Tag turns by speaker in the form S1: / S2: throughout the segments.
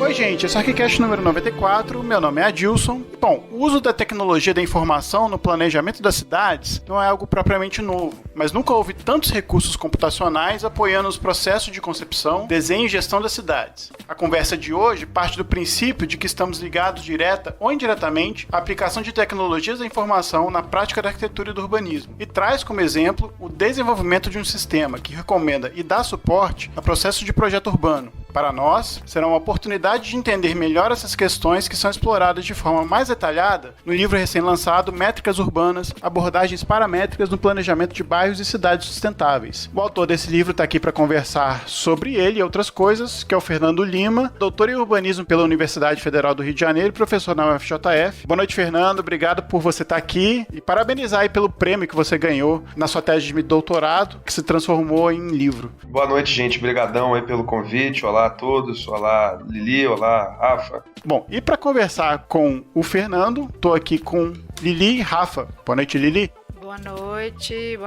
S1: Oi gente, esse é o ArchiCast número 94, meu nome é Adilson. Bom, o uso da tecnologia da informação no planejamento das cidades não é algo propriamente novo, mas nunca houve tantos recursos computacionais apoiando os processos de concepção, desenho e gestão das cidades. A conversa de hoje parte do princípio de que estamos ligados direta ou indiretamente à aplicação de tecnologias da informação na prática da arquitetura e do urbanismo, e traz como exemplo o desenvolvimento de um sistema que recomenda e dá suporte a processos de projeto urbano. Para nós, será uma oportunidade de entender melhor essas questões que são exploradas de forma mais detalhada no livro recém-lançado Métricas Urbanas, Abordagens Paramétricas no Planejamento de Bairros e Cidades Sustentáveis. O autor desse livro está aqui para conversar sobre ele e outras coisas, que é o Fernando Lima, doutor em urbanismo pela Universidade Federal do Rio de Janeiro e professor na UFJF. Boa noite, Fernando. Obrigado por você estar aqui e parabenizar aí pelo prêmio que você ganhou na sua tese de doutorado, que se transformou em livro.
S2: Boa noite, gente. Obrigadão aí pelo convite. Olá a todos, olá Lili, olá Rafa.
S1: Bom, e para conversar com o Fernando, estou aqui com Lili e Rafa. Boa noite, Lili.
S3: Boa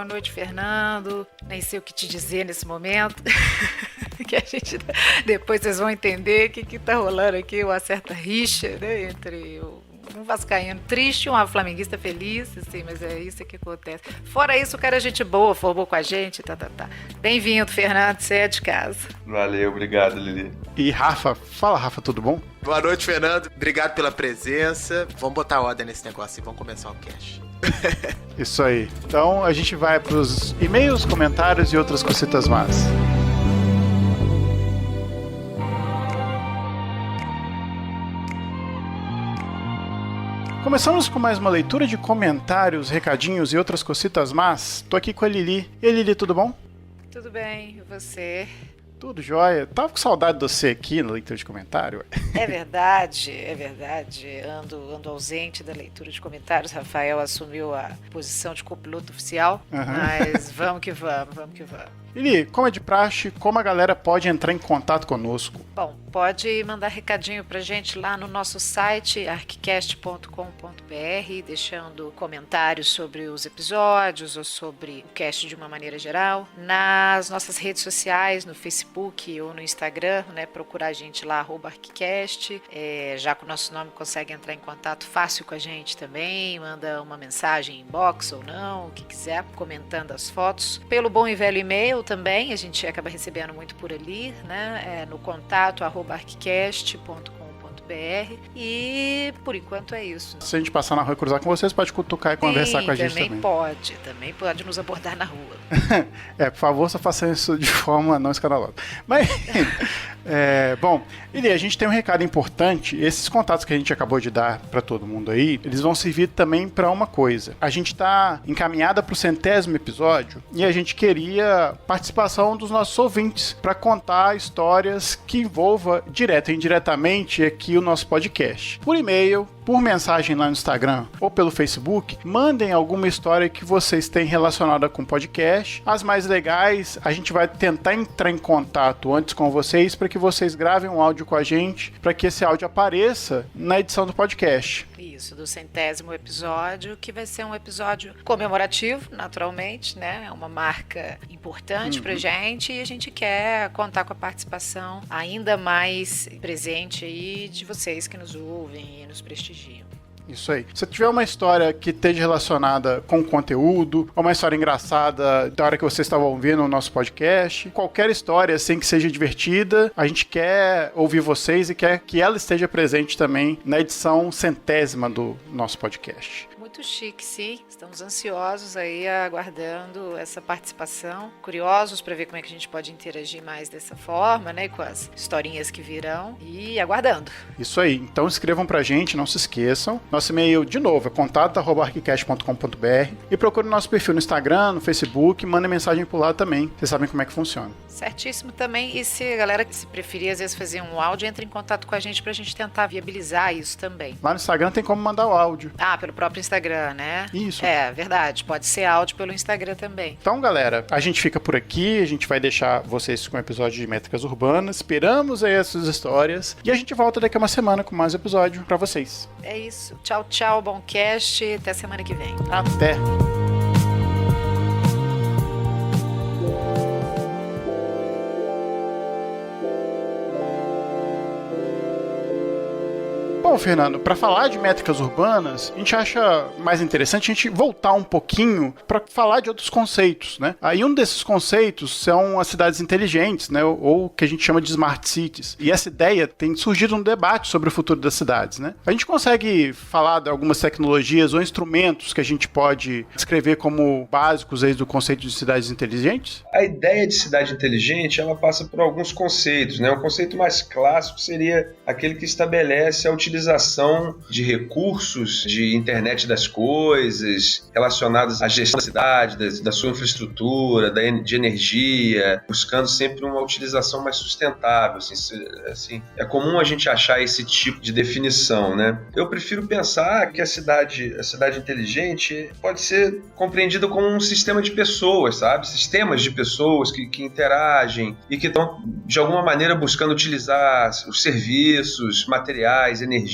S3: noite, Fernando. Nem sei o que te dizer nesse momento. Que a gente, depois vocês vão entender o que está rolando aqui, uma certa rixa, né, entre um vascaíno triste e um flamenguista feliz, assim, mas é isso que acontece. Fora isso, o cara é gente boa, formou com a gente, tá. Bem-vindo, Fernando, você é de casa.
S2: Valeu, obrigado, Lili.
S1: E Rafa, fala Rafa, tudo bom?
S4: Boa noite, Fernando, obrigado pela presença. Vamos botar ordem nesse negócio e vamos começar o cast.
S1: Isso aí. Então a gente vai pros e-mails, comentários e outras cositas más. Começamos com mais uma leitura de comentários, recadinhos e outras cositas más. Tô aqui com a Lili. E aí, Lili, tudo bom?
S3: Tudo bem, e você?
S1: Tudo jóia. Tava com saudade de você aqui na leitura de comentário.
S3: É verdade. Ando ausente da leitura de comentários. Rafael assumiu a posição de copiloto oficial, mas vamos que vamos.
S1: Lili, como é de praxe, como a galera pode entrar em contato conosco?
S3: Bom, pode mandar recadinho pra gente lá no nosso site, archicast.com.br, deixando comentários sobre os episódios ou sobre o cast de uma maneira geral. Nas nossas redes sociais, no Facebook ou no Instagram, né, procurar a gente lá, @archicast. Já com o nosso nome consegue entrar em contato fácil com a gente também, manda uma mensagem inbox ou não, o que quiser, comentando as fotos. Pelo bom e velho e-mail também, a gente acaba recebendo muito por ali, né? No contato @archicast.com.br, e por enquanto é isso.
S1: Se a gente passar na rua e cruzar com vocês, pode cutucar e conversar com a gente também.
S3: Também pode nos abordar na rua.
S1: Por favor, só faça isso de forma não escandalosa. Mas, bom, Lili, a gente tem um recado importante. Esses contatos que a gente acabou de dar para todo mundo aí, eles vão servir também para uma coisa. A gente está encaminhada para o 100º episódio e a gente queria participação dos nossos ouvintes para contar histórias que envolvam direta e indiretamente aqui o nosso podcast. Por e-mail, por mensagem lá no Instagram ou pelo Facebook, mandem alguma história que vocês têm relacionada com o podcast. As mais legais, a gente vai tentar entrar em contato antes com vocês para que vocês gravem um áudio com a gente, para que esse áudio apareça na edição do podcast.
S3: Isso, do 100º episódio, que vai ser um episódio comemorativo, naturalmente, né? É uma marca importante pra gente e a gente quer contar com a participação ainda mais presente aí de vocês que nos ouvem e nos prestigiam.
S1: Isso aí. Se tiver uma história que esteja relacionada com o conteúdo, ou uma história engraçada da hora que você estava ouvindo o nosso podcast, qualquer história assim que seja divertida, a gente quer ouvir vocês e quer que ela esteja presente também na edição 100ª do nosso podcast.
S3: Muito chique, sim. Estamos ansiosos aí, aguardando essa participação, curiosos para ver como é que a gente pode interagir mais dessa forma, né, com as historinhas que virão, e aguardando.
S1: Isso aí. Então escrevam pra gente, não se esqueçam. Nosso e-mail, de novo, é contato@archicast.com.br, e procure o nosso perfil no Instagram, no Facebook, mandem mensagem por lá também. Vocês sabem como é que funciona.
S3: Certíssimo também. E se a galera que se preferir, às vezes, fazer um áudio, entre em contato com a gente pra gente tentar viabilizar isso também.
S1: Lá no Instagram tem como mandar o áudio.
S3: Pelo próprio Instagram, né?
S1: Isso.
S3: Verdade. Pode ser áudio pelo Instagram também.
S1: Então, galera, a gente fica por aqui. A gente vai deixar vocês com um episódio de Métricas Urbanas. Esperamos aí essas histórias. E a gente volta daqui a uma semana com mais episódio pra vocês.
S3: É isso. Tchau, tchau. Bom cast. Até semana que vem.
S1: Até! Bom, Fernando, para falar de métricas urbanas, a gente acha mais interessante a gente voltar um pouquinho para falar de outros conceitos, né? Aí um desses conceitos são as cidades inteligentes, né? Ou que a gente chama de smart cities. E essa ideia tem surgido um debate sobre o futuro das cidades, né? A gente consegue falar de algumas tecnologias ou instrumentos que a gente pode descrever como básicos aí do conceito de cidades inteligentes?
S2: A ideia de cidade inteligente, ela passa por alguns conceitos, né? O conceito mais clássico seria aquele que estabelece a utilização de recursos de internet das coisas relacionados à gestão da cidade, da sua infraestrutura, de energia, buscando sempre uma utilização mais sustentável. Assim, é comum a gente achar esse tipo de definição, né? Eu prefiro pensar que a cidade inteligente pode ser compreendida como um sistema de pessoas, sabe? Sistemas de pessoas que interagem e que estão, de alguma maneira, buscando utilizar os serviços, materiais, energia,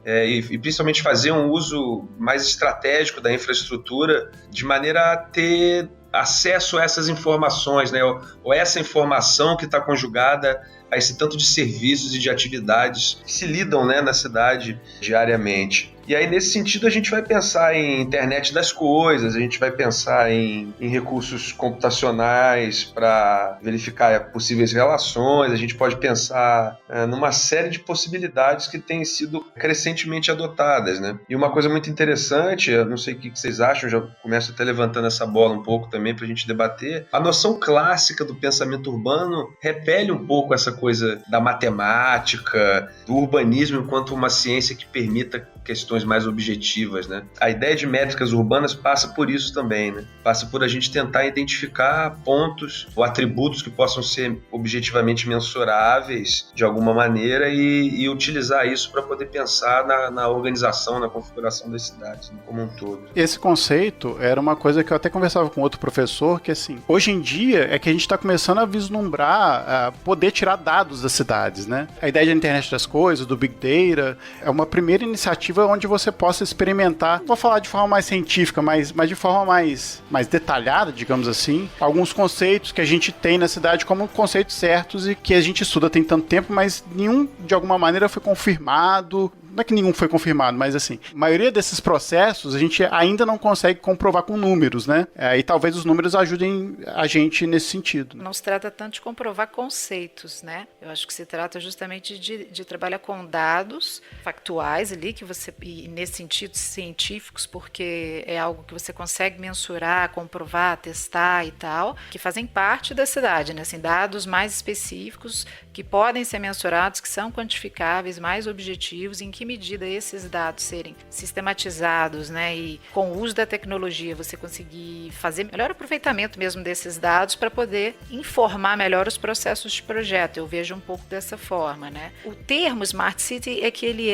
S2: e principalmente fazer um uso mais estratégico da infraestrutura de maneira a ter acesso a essas informações, né? Ou essa informação que está conjugada a esse tanto de serviços e de atividades que se lidam, né, na cidade diariamente. E aí, nesse sentido, a gente vai pensar em internet das coisas, a gente vai pensar em recursos computacionais para verificar possíveis relações, a gente pode pensar numa série de possibilidades que têm sido crescentemente adotadas, né? E uma coisa muito interessante, eu não sei o que vocês acham, já começo até levantando essa bola um pouco também para a gente debater, a noção clássica do pensamento urbano repele um pouco essa coisa da matemática, do urbanismo enquanto uma ciência que permita questões mais objetivas, né? A ideia de métricas urbanas passa por isso também, né? Passa por a gente tentar identificar pontos ou atributos que possam ser objetivamente mensuráveis de alguma maneira e utilizar isso para poder pensar na organização, na configuração das cidades, né, como um todo.
S1: Esse conceito era uma coisa que eu até conversava com outro professor, que assim, hoje em dia é que a gente está começando a vislumbrar poder tirar dados das cidades, né? A ideia da internet das coisas, do Big Data, é uma primeira iniciativa onde você possa experimentar, vou falar de forma mais científica, mas de forma mais detalhada, digamos assim, alguns conceitos que a gente tem na cidade como conceitos certos e que a gente estuda tem tanto tempo, mas nenhum de alguma maneira foi confirmado. Não é que nenhum foi confirmado, mas assim, a maioria desses processos a gente ainda não consegue comprovar com números, né? E talvez os números ajudem a gente nesse sentido.
S3: Não se trata tanto de comprovar conceitos, né? Eu acho que se trata justamente de trabalhar com dados factuais ali, e nesse sentido científicos, porque é algo que você consegue mensurar, comprovar, testar e tal, que fazem parte da cidade, né? Assim, dados mais específicos que podem ser mensurados, que são quantificáveis, mais objetivos, em que medida esses dados serem sistematizados, né, e com o uso da tecnologia você conseguir fazer melhor aproveitamento mesmo desses dados para poder informar melhor os processos de projeto. Eu vejo um pouco dessa forma, né? O termo Smart City é que ele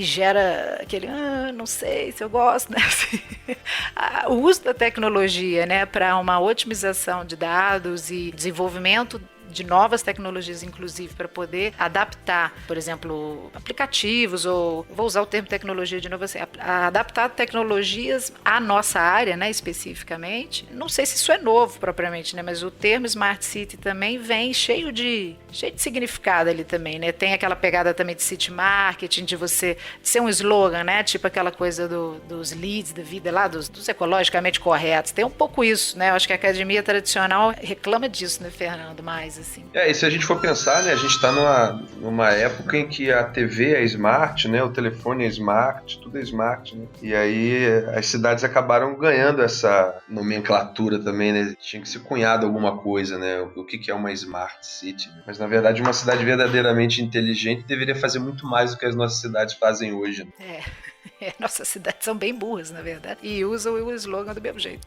S3: gera aquele, não sei se eu gosto, né? O uso da tecnologia, né, para uma otimização de dados e desenvolvimento de novas tecnologias, inclusive, para poder adaptar, por exemplo, aplicativos, ou vou usar o termo tecnologia de novo assim, adaptar tecnologias à nossa área, né, especificamente. Não sei se isso é novo propriamente, né, mas o termo Smart City também vem cheio de significado ali também, né? Tem aquela pegada também de city marketing, de ser um slogan, né? Tipo aquela coisa dos leads da vida lá, dos ecologicamente corretos. Tem um pouco isso, né? Eu acho que a academia tradicional reclama disso, né, Fernando? Mais assim.
S2: E se a gente for pensar, né, a gente está numa época em que a TV é smart, né? O telefone é smart, tudo é smart, né? E aí as cidades acabaram ganhando essa nomenclatura também, né? Tinha que ser cunhado alguma coisa, né? O que é uma smart city? Mas na verdade uma cidade verdadeiramente inteligente deveria fazer muito mais do que as nossas cidades fazem hoje, né?
S3: Nossas cidades são bem burras, na verdade, e usam o slogan do mesmo jeito.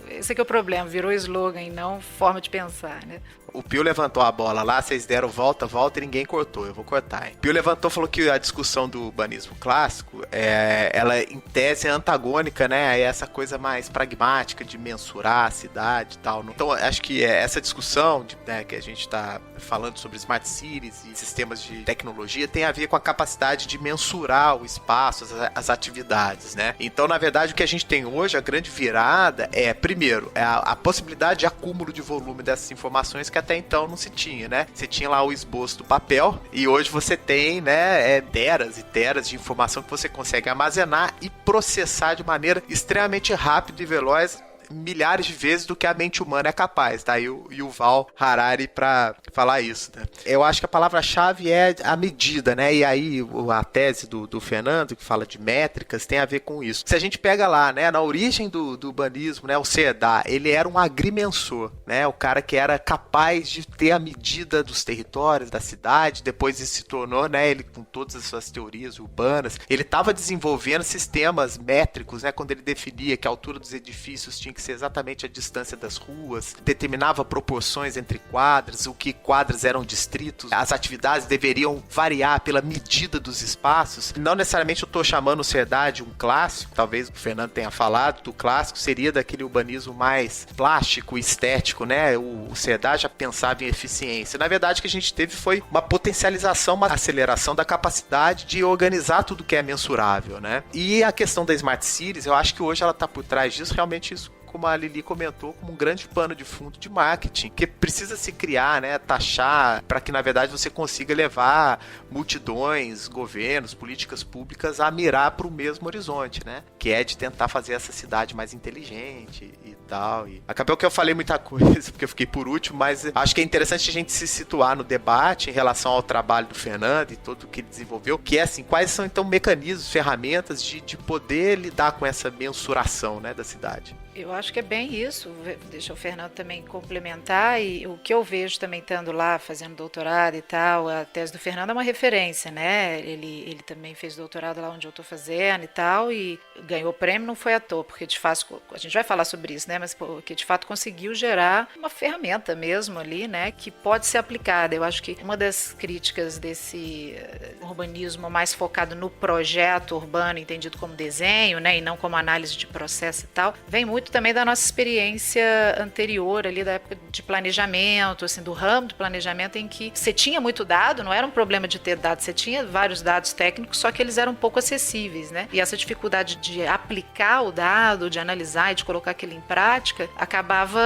S3: Esse é que é o problema, virou slogan e não forma de pensar, né?
S4: O Pio levantou a bola lá, vocês deram volta e ninguém cortou. Eu vou cortar, hein? Pio levantou, falou que a discussão do urbanismo clássico, ela em tese é antagônica, né? A essa coisa mais pragmática de mensurar a cidade e tal. Então, acho que essa discussão né, que a gente está falando sobre smart cities e sistemas de tecnologia tem a ver com a capacidade de mensurar o espaço, as atividades, né? Então, na verdade, o que a gente tem hoje, a grande virada primeiro, a possibilidade de acúmulo de volume dessas informações que a até então não se tinha, né? Você tinha lá o esboço do papel e hoje você tem, né, teras e teras de informação que você consegue armazenar e processar de maneira extremamente rápida e veloz, milhares de vezes do que a mente humana é capaz, tá? E o Yuval Harari pra falar isso, né? Eu acho que a palavra-chave é a medida, né? E aí a tese do Fernando, que fala de métricas, tem a ver com isso. Se a gente pega lá, né, na origem do urbanismo, né, o Cerdá, ele era um agrimensor, né? O cara que era capaz de ter a medida dos territórios, da cidade, depois ele se tornou, né, ele com todas as suas teorias urbanas, ele estava desenvolvendo sistemas métricos, né, quando ele definia que a altura dos edifícios tinha que ser exatamente a distância das ruas, determinava proporções entre quadras, o que quadras eram distritos, as atividades deveriam variar pela medida dos espaços. Não necessariamente eu estou chamando o Cerdá de um clássico, talvez o Fernando tenha falado, do clássico seria daquele urbanismo mais plástico, estético, né? O Cerdá já pensava em eficiência. Na verdade, o que a gente teve foi uma potencialização, uma aceleração da capacidade de organizar tudo que é mensurável, né? E a questão da Smart Cities, eu acho que hoje ela está por trás disso, realmente isso, como a Lili comentou, como um grande pano de fundo de marketing, que precisa se criar, né, taxar, para que na verdade você consiga levar multidões, governos, políticas públicas a mirar para o mesmo horizonte, né, que é de tentar fazer essa cidade mais inteligente e tal. E acabou que eu falei muita coisa, porque eu fiquei por último, mas acho que é interessante a gente se situar no debate em relação ao trabalho do Fernando e tudo que ele desenvolveu, que é assim, quais são então mecanismos, ferramentas de poder lidar com essa mensuração, né, da cidade.
S3: Eu acho que é bem isso, deixa o Fernando também complementar, e o que eu vejo também estando lá, fazendo doutorado e tal, a tese do Fernando é uma referência, né, ele também fez doutorado lá onde eu estou fazendo e tal, e ganhou o prêmio, não foi à toa, porque de fato, a gente vai falar sobre isso, né, mas porque de fato conseguiu gerar uma ferramenta mesmo ali, né, que pode ser aplicada. Eu acho que uma das críticas desse urbanismo mais focado no projeto urbano, entendido como desenho, né, e não como análise de processo e tal, vem muito também da nossa experiência anterior ali da época de planejamento, assim, do ramo do planejamento, em que você tinha muito dado, não era um problema de ter dados, você tinha vários dados técnicos, só que eles eram pouco acessíveis, né? E essa dificuldade de aplicar o dado, de analisar e de colocar aquilo em prática, acabava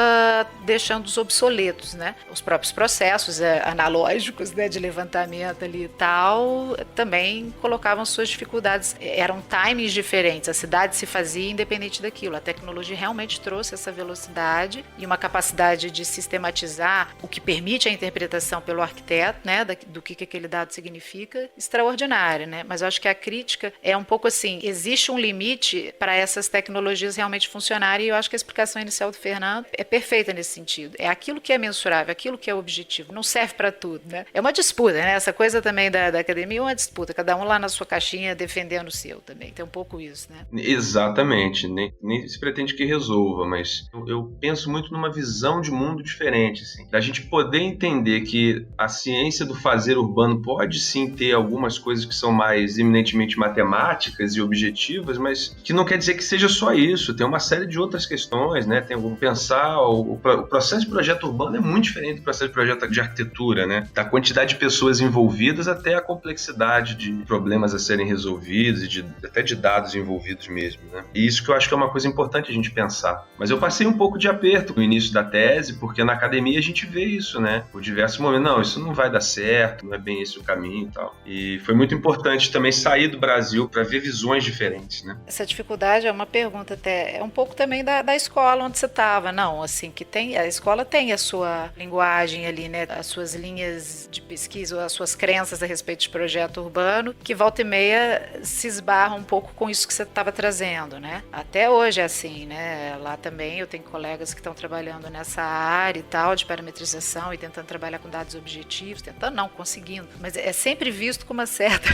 S3: deixando-os obsoletos, né? Os próprios processos analógicos, né, de levantamento ali e tal, também colocavam suas dificuldades. Eram timings diferentes, a cidade se fazia independente daquilo, a tecnologia realmente trouxe essa velocidade e uma capacidade de sistematizar o que permite a interpretação pelo arquiteto, né, do que aquele dado significa, extraordinária, né? Mas eu acho que a crítica é um pouco assim, existe um limite para essas tecnologias realmente funcionarem, e eu acho que a explicação inicial do Fernando é perfeita nesse sentido. É aquilo que é mensurável, aquilo que é objetivo, não serve para tudo, né? É uma disputa, né? Essa coisa também da academia é uma disputa, cada um lá na sua caixinha defendendo o seu também, tem um pouco isso, né?
S2: Exatamente, nem se pretende que resolva, mas eu penso muito numa visão de mundo diferente, assim, da gente poder entender que a ciência do fazer urbano pode sim ter algumas coisas que são mais eminentemente matemáticas e objetivas, mas que não quer dizer que seja só isso, tem uma série de outras questões, né? Tem como pensar, o processo de projeto urbano é muito diferente do processo de projeto de arquitetura, né? Da quantidade de pessoas envolvidas até a complexidade de problemas a serem resolvidos e até de dados envolvidos mesmo, né? E isso que eu acho que é uma coisa importante a gente pensar. Mas eu passei um pouco de aperto no início da tese, porque na academia a gente vê isso, né? Por diversos momentos, não, isso não vai dar certo, não é bem esse o caminho e tal. E foi muito importante também sair do Brasil para ver visões diferentes, né?
S3: Essa dificuldade é uma pergunta até, é um pouco também da escola onde você estava, não, assim, que tem, a escola tem a sua linguagem ali, né? As suas linhas de pesquisa, as suas crenças a respeito de projeto urbano, que volta e meia se esbarra um pouco com isso que você estava trazendo, né? Até hoje é assim, né? Lá também eu tenho colegas que estão trabalhando nessa área e tal, de parametrização e tentando trabalhar com dados objetivos, tentando não, conseguindo, mas é sempre visto com uma certa...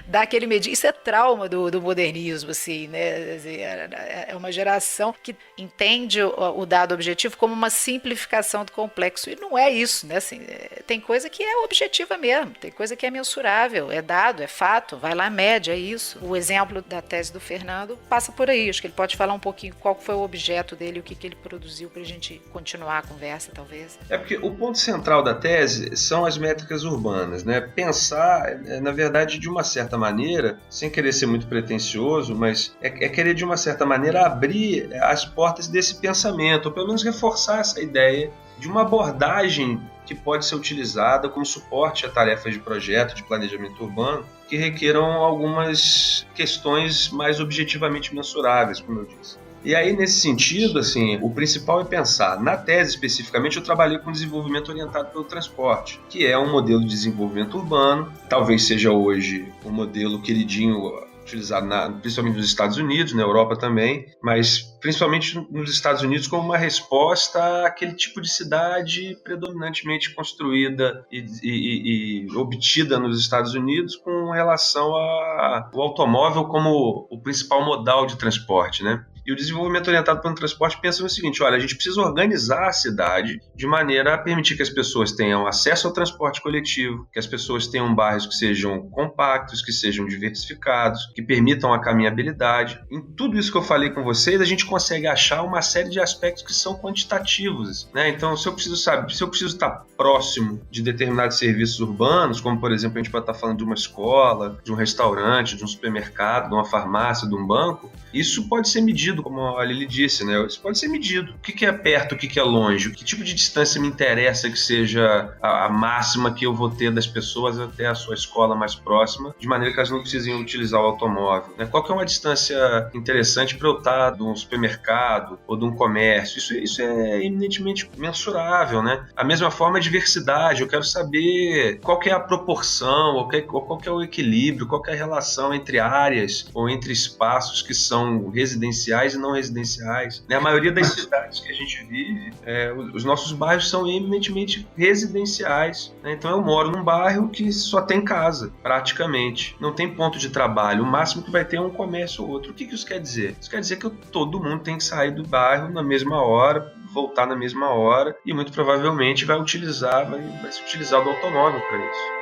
S3: dá aquele medinho, isso é trauma do modernismo, assim, né? É uma geração que entende o dado objetivo como uma simplificação do complexo, e não é isso, né? Assim, tem coisa que é objetiva mesmo, tem coisa que é mensurável, é dado, é fato, vai lá, mede, é isso. O exemplo da tese do Fernando passa por aí, acho que ele pode falar um pouquinho qual foi o objeto dele, o que ele produziu, pra gente continuar a conversa, talvez.
S2: É porque o ponto central da tese são as métricas urbanas, né? Pensar, na verdade, de uma uma certa maneira, sem querer ser muito pretensioso, mas é querer, de uma certa maneira, abrir as portas desse pensamento, ou pelo menos reforçar essa ideia de uma abordagem que pode ser utilizada como suporte a tarefas de projeto, de planejamento urbano, que requeram algumas questões mais objetivamente mensuráveis, como eu disse. E aí, nesse sentido, assim, o principal é pensar. Na tese, especificamente, eu trabalhei com desenvolvimento orientado pelo transporte, que é um modelo de desenvolvimento urbano, talvez seja hoje um modelo queridinho utilizado principalmente nos Estados Unidos, na Europa também, mas principalmente nos Estados Unidos como uma resposta àquele tipo de cidade predominantemente construída e obtida nos Estados Unidos com relação ao automóvel como o principal modal de transporte, né? E o desenvolvimento orientado pelo transporte pensa no seguinte: olha, a gente precisa organizar a cidade de maneira a permitir que as pessoas tenham acesso ao transporte coletivo, que as pessoas tenham bairros que sejam compactos, que sejam diversificados, que permitam a caminhabilidade. Em tudo isso que eu falei com vocês, a gente consegue achar uma série de aspectos que são quantitativos, né? Então, se eu preciso estar próximo de determinados serviços urbanos, como, por exemplo, a gente pode estar falando de uma escola, de um restaurante, de um supermercado, de uma farmácia, de um banco, isso pode ser medido, como a Lili disse, né? Isso pode ser medido. O que é perto, o que é longe? Que tipo de distância me interessa que seja a máxima que eu vou ter das pessoas até a sua escola mais próxima, de maneira que elas não precisem utilizar o automóvel, né? Qual que é uma distância interessante para eu estar de um supermercado ou de um comércio? Isso é eminentemente mensurável, né? A mesma forma, a diversidade. Eu quero saber qual que é a proporção, ou qual que é o equilíbrio, qual que é a relação entre áreas ou entre espaços que são residenciais e não residenciais. A maioria das cidades que a gente vive, os nossos bairros são eminentemente residenciais, né? Então eu moro num bairro que só tem casa, praticamente. Não tem ponto de trabalho. O máximo que vai ter é um comércio ou outro. O que isso quer dizer? Isso quer dizer que todo mundo tem que sair do bairro na mesma hora, voltar na mesma hora e muito provavelmente vai se utilizar do automóvel para isso.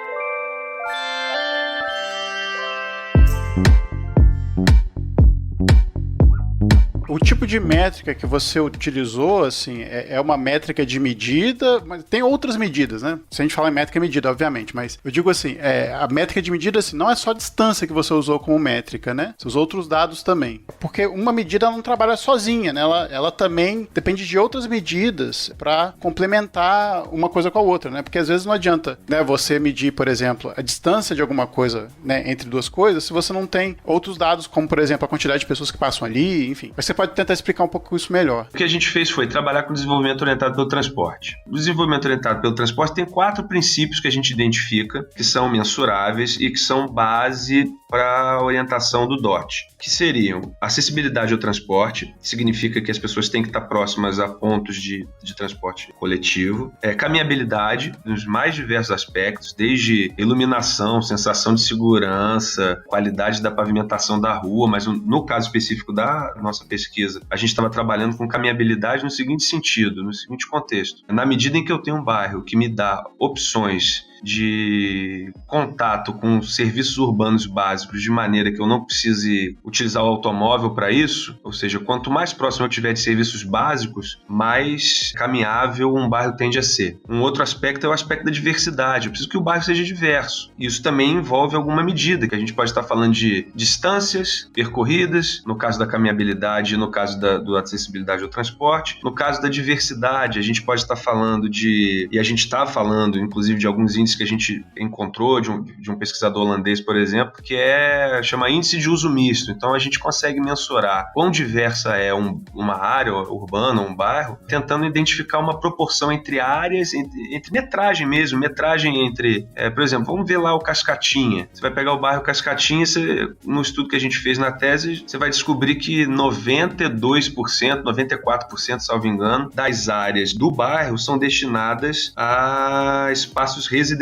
S1: O tipo de métrica que você utilizou, assim, é uma métrica de medida, mas tem outras medidas, né? Se a gente falar em métrica medida, obviamente, mas eu digo assim, a métrica de medida, assim, não é só a distância que você usou como métrica, né? Você usou outros dados também. Porque uma medida ela não trabalha sozinha, né? Ela também depende de outras medidas para complementar uma coisa com a outra, né? Porque às vezes não adianta, né, você medir, por exemplo, a distância de alguma coisa, né, entre duas coisas, se você não tem outros dados, como, por exemplo, a quantidade de pessoas que passam ali, enfim. Mas você pode tentar explicar um pouco isso melhor.
S2: O que a gente fez foi trabalhar com desenvolvimento orientado pelo transporte. O desenvolvimento orientado pelo transporte tem 4 princípios que a gente identifica, que são mensuráveis e que são base para a orientação do DOT, que seriam acessibilidade ao transporte, que significa que as pessoas têm que estar próximas a pontos de transporte coletivo, caminhabilidade, nos mais diversos aspectos, desde iluminação, sensação de segurança, qualidade da pavimentação da rua, mas no caso específico da nossa pesquisa, a gente estava trabalhando com caminhabilidade no seguinte sentido, no seguinte contexto. Na medida em que eu tenho um bairro que me dá opções de contato com serviços urbanos básicos de maneira que eu não precise utilizar o automóvel para isso, ou seja, quanto mais próximo eu tiver de serviços básicos, mais caminhável um bairro tende a ser. Um outro aspecto é o aspecto da diversidade. Eu preciso que o bairro seja diverso. Isso também envolve alguma medida, que a gente pode estar falando de distâncias percorridas, no caso da caminhabilidade e no caso da acessibilidade ao transporte. No caso da diversidade, a gente pode estar falando e a gente está falando, inclusive, de alguns índices que a gente encontrou de um pesquisador holandês, por exemplo, que chama índice de uso misto. Então a gente consegue mensurar quão diversa é uma área urbana, um bairro, tentando identificar uma proporção entre áreas, entre metragem mesmo, entre, por exemplo, vamos ver lá o Cascatinha. Você vai pegar o bairro Cascatinha, no estudo que a gente fez na tese, você vai descobrir que 92%, 94%, salvo engano, das áreas do bairro são destinadas a espaços residenciais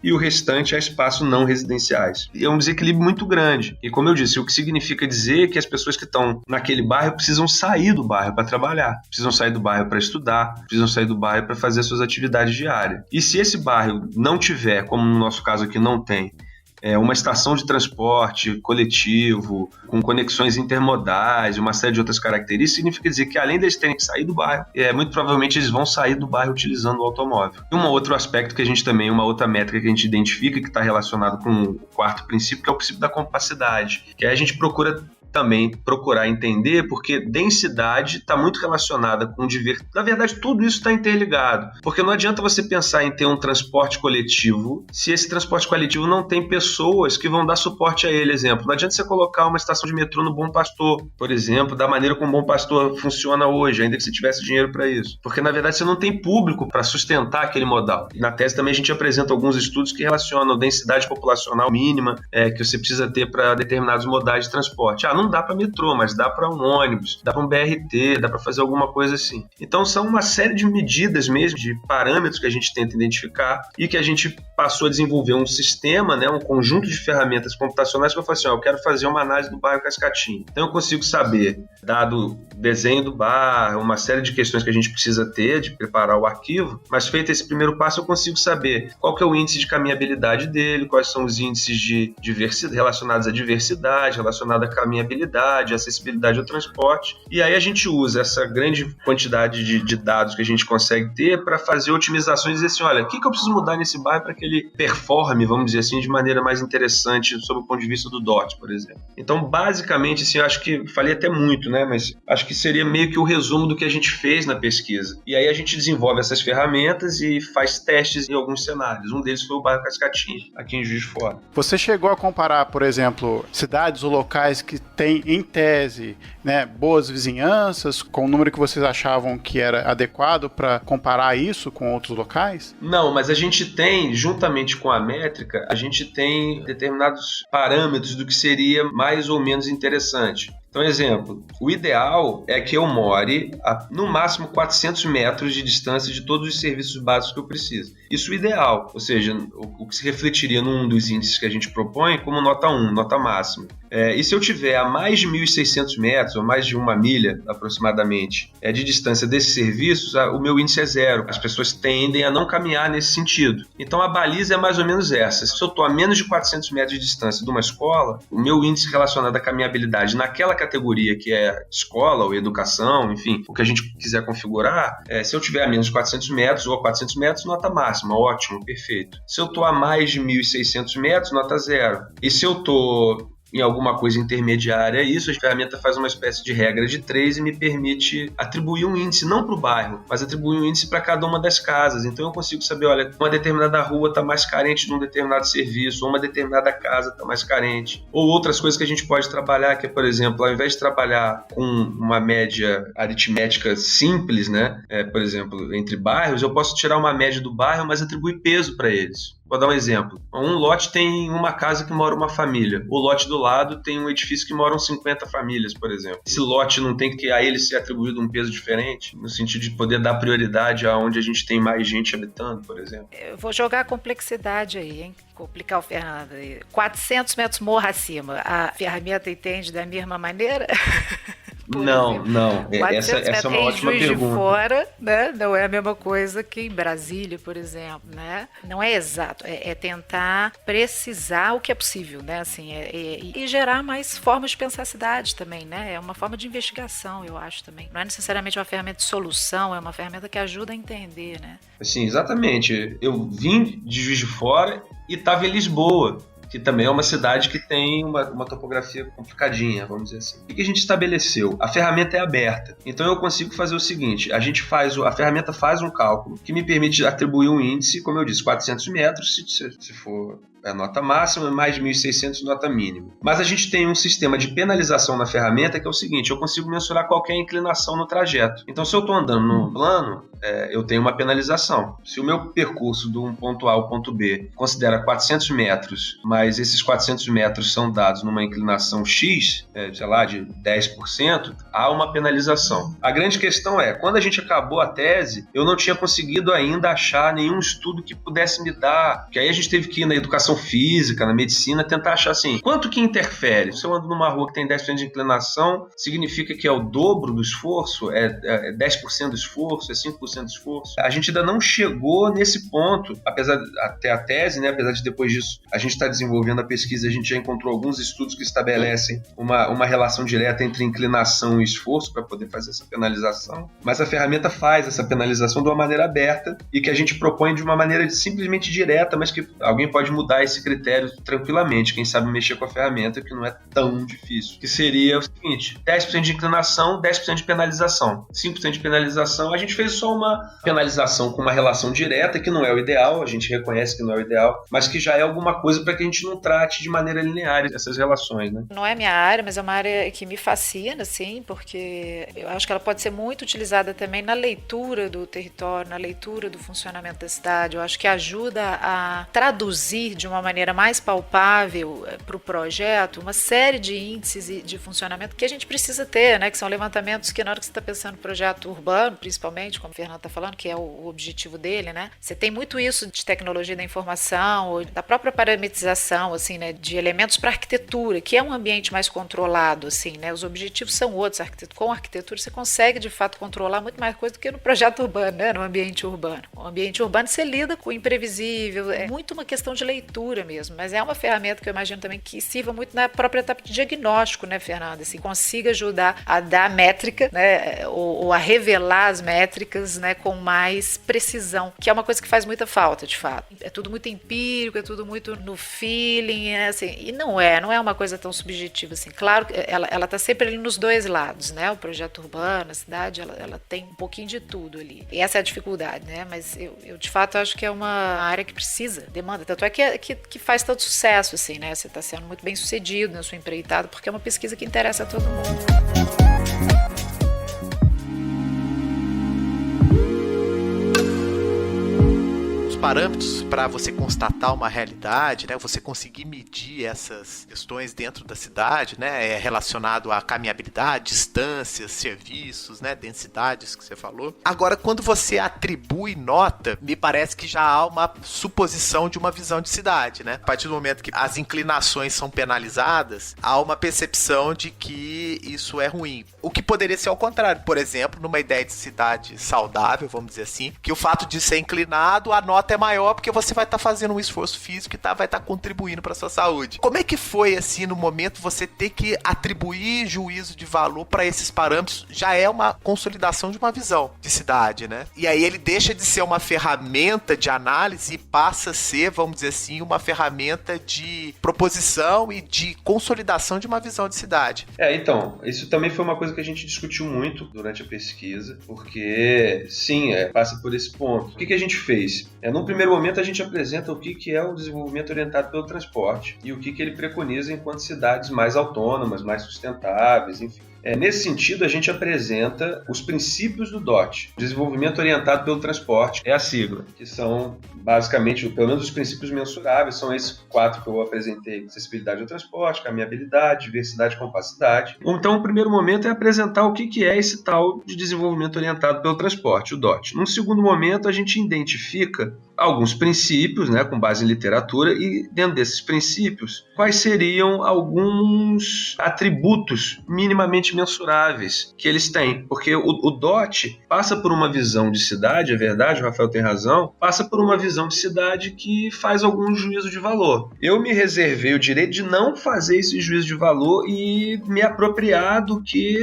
S2: e o restante a espaços não residenciais. E é um desequilíbrio muito grande. E como eu disse, o que significa dizer que as pessoas que estão naquele bairro precisam sair do bairro para trabalhar, precisam sair do bairro para estudar, precisam sair do bairro para fazer suas atividades diárias. E se esse bairro não tiver, como no nosso caso aqui não tem, uma estação de transporte coletivo, com conexões intermodais, uma série de outras características, significa dizer que além deles terem que sair do bairro, muito provavelmente eles vão sair do bairro utilizando o automóvel. E um outro aspecto que a gente também, uma outra métrica que a gente identifica, que está relacionado com o quarto princípio, que é o princípio da compacidade, que aí a gente procura entender, porque densidade está muito relacionada com Na verdade, tudo isso está interligado, porque não adianta você pensar em ter um transporte coletivo se esse transporte coletivo não tem pessoas que vão dar suporte a ele. Exemplo, não adianta você colocar uma estação de metrô no Bom Pastor, por exemplo, da maneira como o Bom Pastor funciona hoje, ainda que você tivesse dinheiro para isso, porque na verdade você não tem público para sustentar aquele modal. E na tese também a gente apresenta alguns estudos que relacionam a densidade populacional mínima que você precisa ter para determinados modais de transporte. Não dá para metrô, mas dá para um ônibus, dá para um BRT, dá para fazer alguma coisa assim. Então são uma série de medidas mesmo, de parâmetros que a gente tenta identificar e que a gente passou a desenvolver um sistema, um conjunto de ferramentas computacionais que eu falo assim, eu quero fazer uma análise do bairro Cascatinha. Então eu consigo saber, dado o desenho do bairro, uma série de questões que a gente precisa ter de preparar o arquivo, mas feito esse primeiro passo eu consigo saber qual que é o índice de caminhabilidade dele, quais são os índices de diversidade relacionados à diversidade, relacionado à caminhabilidade, acessibilidade ao transporte. E aí a gente usa essa grande quantidade de dados que a gente consegue ter para fazer otimizações e dizer assim, olha, o que eu preciso mudar nesse bairro para que ele performe, vamos dizer assim, de maneira mais interessante sob o ponto de vista do DOT, por exemplo. Então, basicamente, assim, eu acho que falei até muito, mas acho que seria meio que o resumo do que a gente fez na pesquisa. E aí a gente desenvolve essas ferramentas e faz testes em alguns cenários. Um deles foi o bairro Cascatinha, aqui em Juiz de Fora.
S1: Você chegou a comparar, por exemplo, cidades ou locais que têm, em tese, boas vizinhanças, com o número que vocês achavam que era adequado para comparar isso com outros locais?
S2: Não, mas a gente tem, juntamente com a métrica, a gente tem determinados parâmetros do que seria mais ou menos interessante. Então, exemplo, o ideal é que eu more a, no máximo, 400 metros de distância de todos os serviços básicos que eu preciso. Isso é o ideal, ou seja, o que se refletiria num dos índices que a gente propõe como nota 1, nota máxima. E se eu tiver a mais de 1.600 metros, ou mais de 1 milha aproximadamente, de distância desses serviços, o meu índice é 0. As pessoas tendem a não caminhar nesse sentido. Então a baliza é mais ou menos essa. Se eu estou a menos de 400 metros de distância de uma escola, o meu índice relacionado à caminhabilidade naquela categoria que é escola ou educação, enfim, o que a gente quiser configurar, se eu tiver a menos de 400 metros ou a 400 metros, nota máxima, ótimo, perfeito. Se eu estou a mais de 1.600 metros, nota 0. E se eu estou em alguma coisa intermediária, isso, a ferramenta faz uma espécie de regra de 3 e me permite atribuir um índice, não para o bairro, mas atribuir um índice para cada uma das casas. Então eu consigo saber, olha, uma determinada rua está mais carente de um determinado serviço, ou uma determinada casa está mais carente. Ou outras coisas que a gente pode trabalhar, que é, por exemplo, ao invés de trabalhar com uma média aritmética simples, por exemplo, entre bairros, eu posso tirar uma média do bairro, mas atribuir peso para eles. Vou dar um exemplo. Um lote tem uma casa que mora uma família. O lote do lado tem um edifício que moram 50 famílias, por exemplo. Esse lote não tem que a ele ser atribuído um peso diferente, no sentido de poder dar prioridade aonde a gente tem mais gente habitando, por exemplo.
S3: Eu vou jogar a complexidade aí, hein? Complicar o Fernando aí. 400 metros morro acima. A ferramenta entende da mesma maneira?
S2: Não. Essa é uma ótima pergunta.
S3: De Fora, não é a mesma coisa que em Brasília, por exemplo, Não é exato, é tentar precisar o que é possível, assim, e gerar mais formas de pensar a cidade também, É uma forma de investigação, eu acho também. Não é necessariamente uma ferramenta de solução, é uma ferramenta que ajuda a entender,
S2: Sim, exatamente. Eu vim de Juiz de Fora e estava em Lisboa, que também é uma cidade que tem uma topografia complicadinha, vamos dizer assim. O que a gente estabeleceu? A ferramenta é aberta. Então eu consigo fazer o seguinte, a ferramenta faz um cálculo que me permite atribuir um índice, como eu disse, 400 metros, se for a nota máxima, mais de 1.600 nota mínima. Mas a gente tem um sistema de penalização na ferramenta que é o seguinte, eu consigo mensurar qualquer inclinação no trajeto. Então se eu estou andando no plano, eu tenho uma penalização. Se o meu percurso de um ponto A ao ponto B considera 400 metros, mas esses 400 metros são dados numa inclinação X, de 10%, há uma penalização. A grande questão é, quando a gente acabou a tese, eu não tinha conseguido ainda achar nenhum estudo que pudesse me dar, que aí a gente teve que ir na educação física, na medicina, tentar achar assim, quanto que interfere? Se eu ando numa rua que tem 10% de inclinação, significa que é o dobro do esforço? É 10% do esforço? É 5% do esforço? A gente ainda não chegou nesse ponto, apesar até a tese, né? Apesar de depois disso a gente está desenvolvendo a pesquisa, a gente já encontrou alguns estudos que estabelecem uma relação direta entre inclinação e esforço para poder fazer essa penalização, mas a ferramenta faz essa penalização de uma maneira aberta e que a gente propõe de uma maneira simplesmente direta, mas que alguém pode mudar esse critério tranquilamente, quem sabe mexer com a ferramenta, que não é tão difícil, que seria o seguinte, 10% de inclinação, 10% de penalização, 5% de penalização, a gente fez só uma penalização com uma relação direta, que não é o ideal, a gente reconhece que não é o ideal, mas que já é alguma coisa para que a gente não trate de maneira linear essas relações, né?
S3: Não é minha área, mas é uma área que me fascina, assim, porque eu acho que ela pode ser muito utilizada também na leitura do território, na leitura do funcionamento da cidade. Eu acho que ajuda a traduzir de uma maneira mais palpável para o projeto uma série de índices de funcionamento que a gente precisa ter, né? Que são levantamentos que na hora que você está pensando no projeto urbano, principalmente, como o Fernando está falando, que é o objetivo dele, né? Você tem muito isso de tecnologia da informação, ou da própria parametrização, assim, né? De elementos para arquitetura, que é um ambiente mais controlado, assim, né? Os objetivos são outros. Com arquitetura você consegue, de fato, controlar muito mais coisa do que no projeto urbano, né? No ambiente urbano. O ambiente urbano você lida com o imprevisível, é muito uma questão de leitura mesmo, mas é uma ferramenta que eu imagino também que sirva muito na própria etapa de diagnóstico, né, Fernanda? Assim, consiga ajudar a dar métrica, né? Ou a revelar as métricas, né? Com mais precisão, que é uma coisa que faz muita falta, de fato. É tudo muito empírico, é tudo muito no feeling, né? Assim, e não é uma coisa tão subjetiva assim. Claro que ela está sempre ali nos dois lados, né? O projeto urbano, a cidade, ela tem um pouquinho de tudo ali. E essa é a dificuldade, né? Mas eu de fato acho que é uma área que precisa, demanda. Tanto é que faz tanto sucesso, assim, né? Você está sendo muito bem sucedido na sua empreitada, porque é uma pesquisa que interessa a todo mundo.
S4: Parâmetros para você constatar uma realidade, né? Você conseguir medir essas questões dentro da cidade, né? É relacionado à caminhabilidade, distâncias, serviços, né? Densidades que você falou. Agora, quando você atribui nota, me parece que já há uma suposição de uma visão de cidade, né? A partir do momento que as inclinações são penalizadas, há uma percepção de que isso é ruim. O que poderia ser ao contrário, por exemplo, numa ideia de cidade saudável, vamos dizer assim, que o fato de ser inclinado, a nota é maior porque você vai estar fazendo um esforço físico e vai estar contribuindo para a sua saúde. Como é que foi, assim, no momento você ter que atribuir juízo de valor para esses parâmetros? Já é uma consolidação de uma visão de cidade, né? E aí ele deixa de ser uma ferramenta de análise e passa a ser, vamos dizer assim, uma ferramenta de proposição e de consolidação de uma visão de cidade.
S2: Então, isso também foi uma coisa que a gente discutiu muito durante a pesquisa, porque, sim, passa por esse ponto. O que a gente fez? Num primeiro momento, a gente apresenta o que é o desenvolvimento orientado pelo transporte e o que ele preconiza enquanto cidades mais autônomas, mais sustentáveis, enfim. Nesse sentido, a gente apresenta os princípios do DOT, Desenvolvimento Orientado pelo Transporte, é a sigla, que são basicamente, pelo menos os princípios mensuráveis, são esses 4 que eu apresentei: acessibilidade ao transporte, caminhabilidade, diversidade e compacidade. Então, o primeiro momento é apresentar o que é esse tal de Desenvolvimento Orientado pelo Transporte, o DOT. Num segundo momento, a gente identifica alguns princípios, né, com base em literatura, e dentro desses princípios, quais seriam alguns atributos minimamente mensuráveis que eles têm, porque o DOT passa por uma visão de cidade, é verdade, o Rafael tem razão, passa por uma visão de cidade que faz algum juízo de valor. Eu me reservei o direito de não fazer esse juízo de valor e me apropriar do que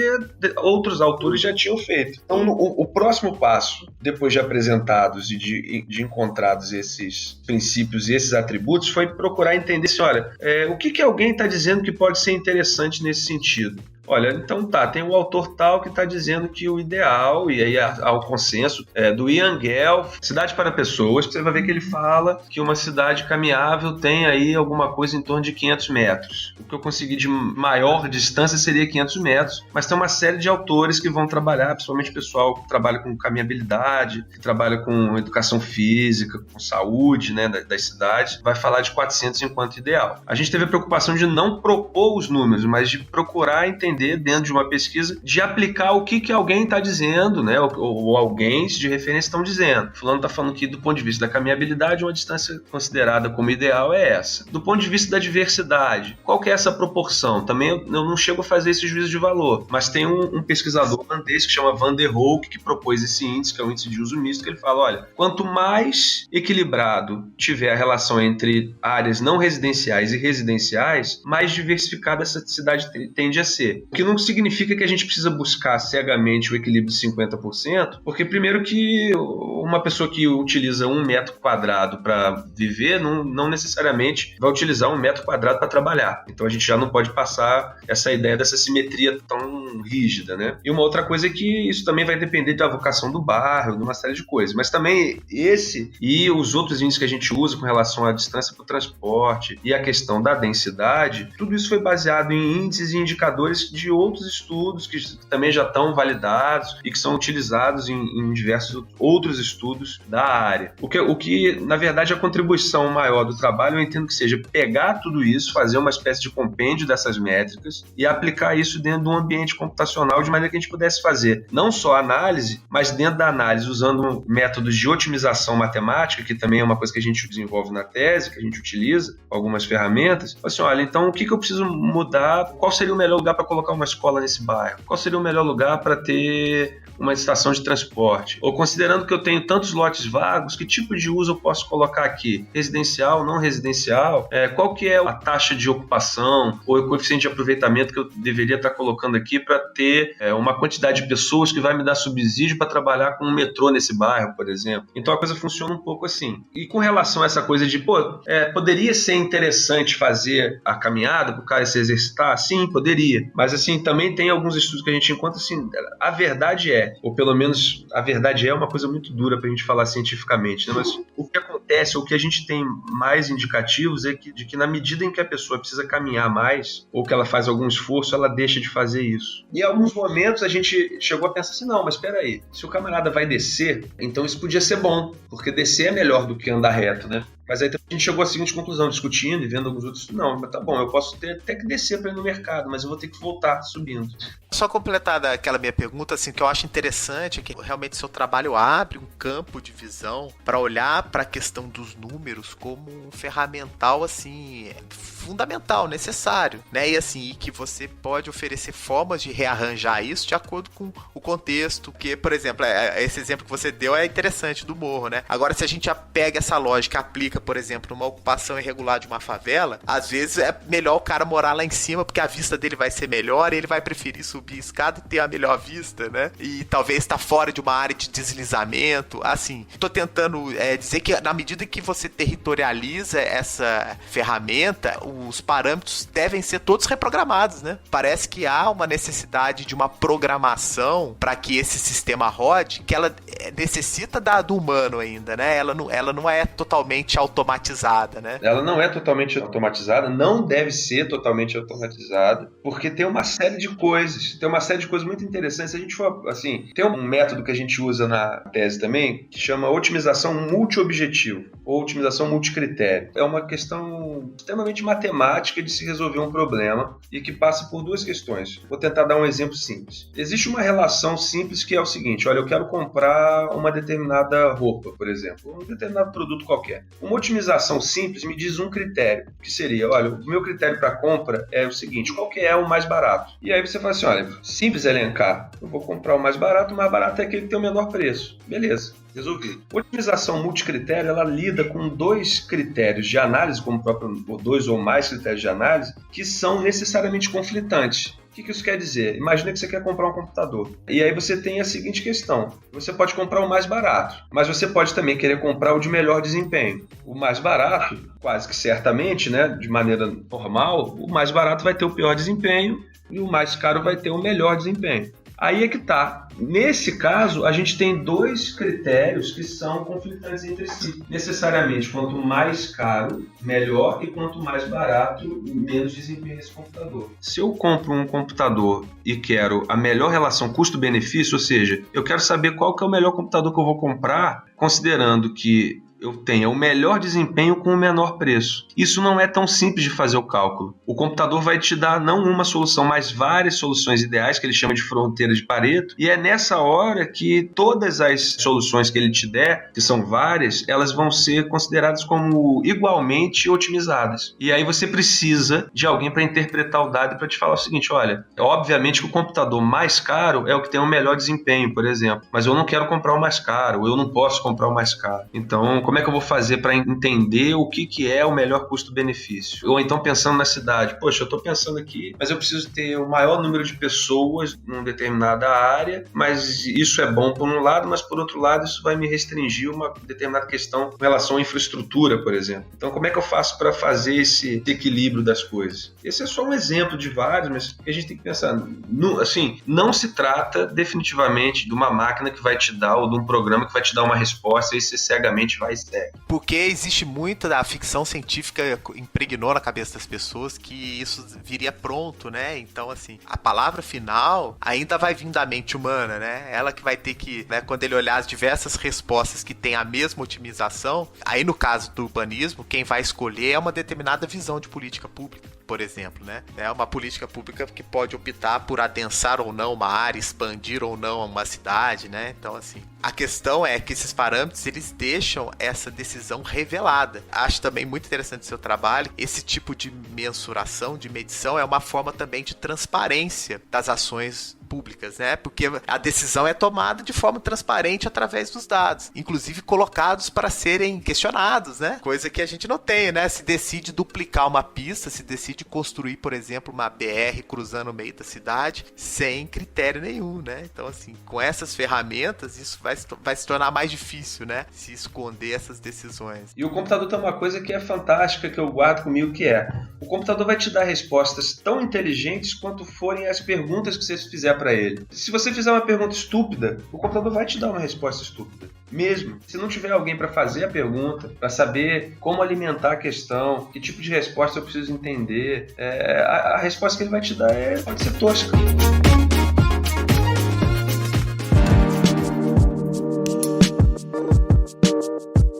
S2: outros autores já tinham feito. Então, o próximo passo, depois de apresentados e de encontrados esses princípios e esses atributos, foi procurar entender se, olha, o que alguém está dizendo que pode ser interessante nesse sentido. Olha, então tem o autor tal que está dizendo que o ideal, e aí há o consenso, do Ian Guelph, Cidade para Pessoas, você vai ver que ele fala que uma cidade caminhável tem aí alguma coisa em torno de 500 metros. O que eu consegui de maior distância seria 500 metros, mas tem uma série de autores que vão trabalhar, principalmente pessoal que trabalha com caminhabilidade, que trabalha com educação física, com saúde, né, das cidades, vai falar de 400 enquanto ideal. A gente teve a preocupação de não propor os números, mas de procurar entender depender, dentro de uma pesquisa, de aplicar o que alguém está dizendo, né? Ou alguém de referência estão dizendo. Fulano está falando que, do ponto de vista da caminhabilidade, uma distância considerada como ideal é essa. Do ponto de vista da diversidade, qual que é essa proporção? Também eu não chego a fazer esse juízo de valor, mas tem um pesquisador holandês que chama Van der Hoek, que propôs esse índice, que é o índice de uso misto, que ele fala, olha, quanto mais equilibrado tiver a relação entre áreas não residenciais e residenciais, mais diversificada essa cidade tende a ser. O que não significa que a gente precisa buscar cegamente o equilíbrio de 50%, porque primeiro que uma pessoa que utiliza 1 metro quadrado para viver não necessariamente vai utilizar 1 metro quadrado para trabalhar. Então a gente já não pode passar essa ideia dessa simetria tão rígida, né? E uma outra coisa é que isso também vai depender da vocação do bairro, de uma série de coisas. Mas também esse e os outros índices que a gente usa com relação à distância para o transporte e a questão da densidade, tudo isso foi baseado em índices e indicadores de outros estudos que também já estão validados e que são utilizados em diversos outros estudos da área. O que, na verdade, a contribuição maior do trabalho, eu entendo que seja pegar tudo isso, fazer uma espécie de compêndio dessas métricas e aplicar isso dentro de um ambiente computacional de maneira que a gente pudesse fazer não só análise, mas dentro da análise usando métodos de otimização matemática, que também é uma coisa que a gente desenvolve na tese, que a gente utiliza algumas ferramentas. Assim, olha, então o que eu preciso mudar? Qual seria o melhor lugar para colocar uma escola nesse bairro? Qual seria o melhor lugar para ter uma estação de transporte? Ou considerando que eu tenho tantos lotes vagos, que tipo de uso eu posso colocar aqui? Residencial, não residencial? Qual que é a taxa de ocupação ou o coeficiente de aproveitamento que eu deveria estar colocando aqui para ter uma quantidade de pessoas que vai me dar subsídio para trabalhar com um metrô nesse bairro, por exemplo? Então a coisa funciona um pouco assim. E com relação a essa coisa de, poderia ser interessante fazer a caminhada para o cara se exercitar? Sim, poderia. Mas assim, também tem alguns estudos que a gente encontra assim, a verdade ou pelo menos a verdade é uma coisa muito dura para a gente falar cientificamente, né? Mas o que acontece, o que a gente tem mais indicativos de que na medida em que a pessoa precisa caminhar mais, ou que ela faz algum esforço, ela deixa de fazer isso. E em alguns momentos a gente chegou a pensar assim, não, mas espera aí, se o camarada vai descer, então isso podia ser bom, porque descer é melhor do que andar reto, né? Mas aí a gente chegou à seguinte conclusão, discutindo e vendo alguns outros, não, mas tá bom, eu posso ter até que descer para ir no mercado, mas eu vou ter que voltar subindo.
S4: Só completar daquela minha pergunta, assim, que eu acho interessante é que realmente seu trabalho abre um campo de visão para olhar para a questão dos números como um ferramental, assim, fundamental, necessário, né? E assim, que você pode oferecer formas de rearranjar isso de acordo com o contexto, que, por exemplo, esse exemplo que você deu é interessante do morro, né? Agora, se a gente já pega essa lógica e aplica, por exemplo, numa ocupação irregular de uma favela, às vezes é melhor o cara morar lá em cima, porque a vista dele vai ser melhor e ele vai preferir subir a escada e ter a melhor vista, né? E talvez estar fora de uma área de deslizamento. Assim, tô tentando dizer que na medida que você territorializa essa ferramenta, os parâmetros devem ser todos reprogramados, né? Parece que há uma necessidade de uma programação para que esse sistema rode, que ela necessita do humano ainda, né? Ela não é totalmente automatizada, né?
S2: Ela não é totalmente automatizada, não deve ser totalmente automatizada, porque tem uma série de coisas, muito interessantes. Se a gente for, assim, tem um método que a gente usa na tese também, que chama otimização multiobjetivo, ou otimização multicritério. É uma questão extremamente matemática de se resolver um problema e que passa por duas questões. Vou tentar dar um exemplo simples. Existe uma relação simples que é o seguinte, olha, eu quero comprar uma determinada roupa, por exemplo, um determinado produto qualquer. Uma otimização simples me diz um critério, que seria, olha, o meu critério para compra é o seguinte, qual que é o mais barato? E aí você fala assim, olha, simples elencar, eu vou comprar o mais barato é aquele que tem o menor preço. Beleza. Resolvi. A otimização multicritério, ela lida com dois critérios de análise, como ou dois ou mais critérios de análise, que são necessariamente conflitantes. O que isso quer dizer? Imagina que você quer comprar um computador. E aí você tem a seguinte questão. Você pode comprar o mais barato, mas você pode também querer comprar o de melhor desempenho. O mais barato, quase que certamente, né, de maneira normal, o mais barato vai ter o pior desempenho e o mais caro vai ter o melhor desempenho. Aí é que tá. Nesse caso, a gente tem dois critérios que são conflitantes entre si. Necessariamente, quanto mais caro, melhor, e quanto mais barato, menos desempenho esse computador. Se eu compro um computador e quero a melhor relação custo-benefício, ou seja, eu quero saber qual que é o melhor computador que eu vou comprar, considerando que eu tenha o melhor desempenho com o menor preço. Isso não é tão simples de fazer o cálculo. O computador vai te dar não uma solução, mas várias soluções ideais, que ele chama de fronteira de Pareto, e é nessa hora que todas as soluções que ele te der, que são várias, elas vão ser consideradas como igualmente otimizadas. E aí você precisa de alguém para interpretar o dado e para te falar o seguinte, olha, obviamente que o computador mais caro é o que tem o melhor desempenho, por exemplo, mas eu não quero comprar o mais caro, ou eu não posso comprar o mais caro. Então, como é que eu vou fazer para entender o que é o melhor custo-benefício? Ou então pensando na cidade, poxa, eu estou pensando aqui, mas eu preciso ter o maior número de pessoas numa determinada área, mas isso é bom por um lado, mas por outro lado isso vai me restringir uma determinada questão com relação à infraestrutura, por exemplo. Então, como é que eu faço para fazer esse equilíbrio das coisas? Esse é só um exemplo de vários, mas a gente tem que pensar, assim, não se trata definitivamente de uma máquina que vai te dar, ou de um programa que vai te dar uma resposta e você cegamente vai e segue.
S4: Porque existe muito da ficção científica impregnou na cabeça das pessoas que isso viria pronto, né? Então, assim, a palavra final ainda vai vir da mente humana, né? Ela que vai ter que, né, quando ele olhar as diversas respostas que tem a mesma otimização, aí no caso do urbanismo, quem vai escolher é uma determinada visão de política pública, por exemplo, né? É uma política pública que pode optar por adensar ou não uma área, expandir ou não uma cidade, né? Então, assim, a questão é que esses parâmetros, eles deixam essa decisão revelada. Acho também muito interessante o seu trabalho. Esse tipo de mensuração, de medição, é uma forma também de transparência das ações públicas, né? Porque a decisão é tomada de forma transparente através dos dados, inclusive colocados para serem questionados, né? Coisa que a gente não tem, né? Se decide duplicar uma pista, se decide construir, por exemplo, uma BR cruzando o meio da cidade sem critério nenhum, né? Então, assim, com essas ferramentas, isso vai se tornar mais difícil, né? Se esconder essas decisões.
S2: E o computador tem uma coisa que é fantástica, que eu guardo comigo, que é: o computador vai te dar respostas tão inteligentes quanto forem as perguntas que você fizer para ele. Se você fizer uma pergunta estúpida, o computador vai te dar uma resposta estúpida. Mesmo. Se não tiver alguém para fazer a pergunta, para saber como alimentar a questão, que tipo de resposta eu preciso entender, a resposta que ele vai te dar pode ser tosca.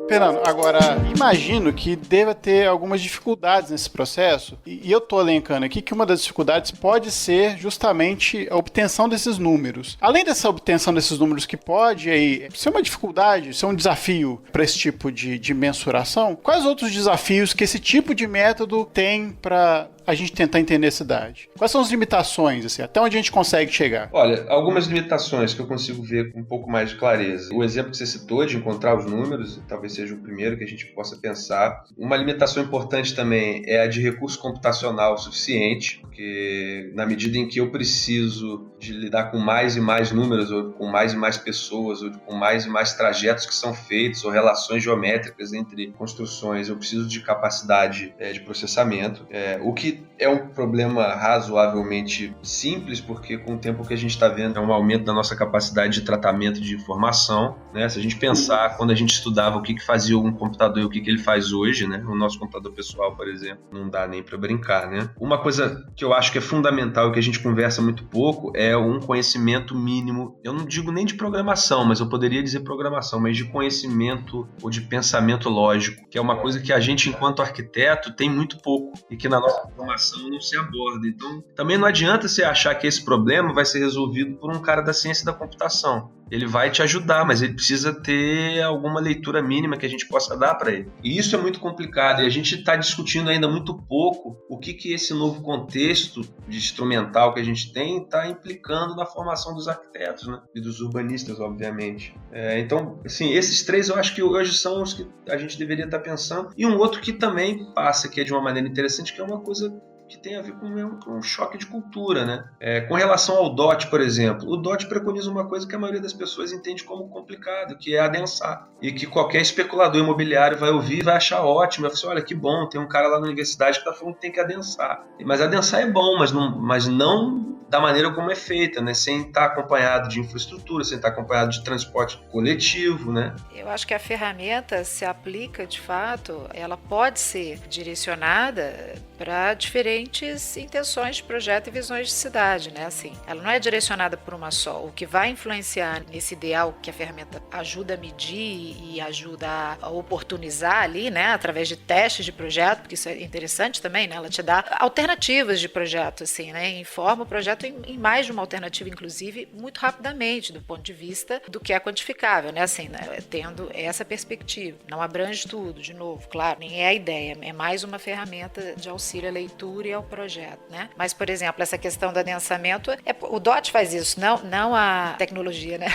S1: Fernando, agora, imagino que deva ter algumas dificuldades nesse processo, e eu estou elencando aqui que uma das dificuldades pode ser justamente a obtenção desses números. Além dessa obtenção desses números que pode aí ser uma dificuldade, ser um desafio para esse tipo de mensuração, quais outros desafios que esse tipo de método tem para a gente tentar entender a cidade? Quais são as limitações, assim, até onde a gente consegue chegar?
S2: Olha, algumas limitações que eu consigo ver com um pouco mais de clareza. O exemplo que você citou de encontrar os números, talvez seja o primeiro que a gente possa pensar. Uma limitação importante também é a de recurso computacional suficiente, porque na medida em que eu preciso de lidar com mais e mais números, ou com mais e mais pessoas, ou com mais e mais trajetos que são feitos, ou relações geométricas entre construções, eu preciso de capacidade de processamento, o que é um problema razoavelmente simples, porque com o tempo que a gente está vendo é um aumento da nossa capacidade de tratamento de informação, né? Se a gente pensar quando a gente estudava o que fazia um computador e o que ele faz hoje, né? O nosso computador pessoal, por exemplo, não dá nem para brincar, né? Uma coisa que eu acho que é fundamental e que a gente conversa muito pouco é um conhecimento mínimo, eu não digo nem de programação, mas eu poderia dizer programação, mas de conhecimento ou de pensamento lógico, que é uma coisa que a gente, enquanto arquiteto, tem muito pouco e que na nossa formação não se aborda. Então, também não adianta você achar que esse problema vai ser resolvido por um cara da ciência da computação. Ele vai te ajudar, mas ele precisa ter alguma leitura mínima que a gente possa dar para ele. E isso é muito complicado, e a gente está discutindo ainda muito pouco o que esse novo contexto de instrumental que a gente tem está implicando na formação dos arquitetos, né? E dos urbanistas, obviamente. Então, assim, esses três eu acho que hoje são os que a gente deveria estar pensando. E um outro que também passa, que é de uma maneira interessante, que é uma coisa que tem a ver com um choque de cultura, né? Com relação ao DOT, por exemplo, o DOT preconiza uma coisa que a maioria das pessoas entende como complicado, que é adensar. E que qualquer especulador imobiliário vai ouvir e vai achar ótimo. Vai falar assim, olha, que bom, tem um cara lá na universidade que está falando que tem que adensar. Mas adensar é bom, mas não da maneira como é feita, né? Sem estar acompanhado de infraestrutura, sem estar acompanhado de transporte coletivo, né?
S3: Eu acho que a ferramenta se aplica, de fato, ela pode ser direcionada para diferentes intenções de projeto e visões de cidade, né? Assim, ela não é direcionada por uma só. O que vai influenciar nesse ideal que a ferramenta ajuda a medir e ajuda a oportunizar ali, né? Através de testes de projeto, porque isso é interessante também, né? Ela te dá alternativas de projeto, assim, né? Informa o projeto em mais de uma alternativa, inclusive, muito rapidamente, do ponto de vista do que é quantificável, né? Assim, né? Tendo essa perspectiva. Não abrange tudo, de novo, claro, nem é a ideia, é mais uma ferramenta de auxílio à leitura e ao projeto, né? Mas, por exemplo, essa questão do adensamento, o DOT faz isso, não a tecnologia, né?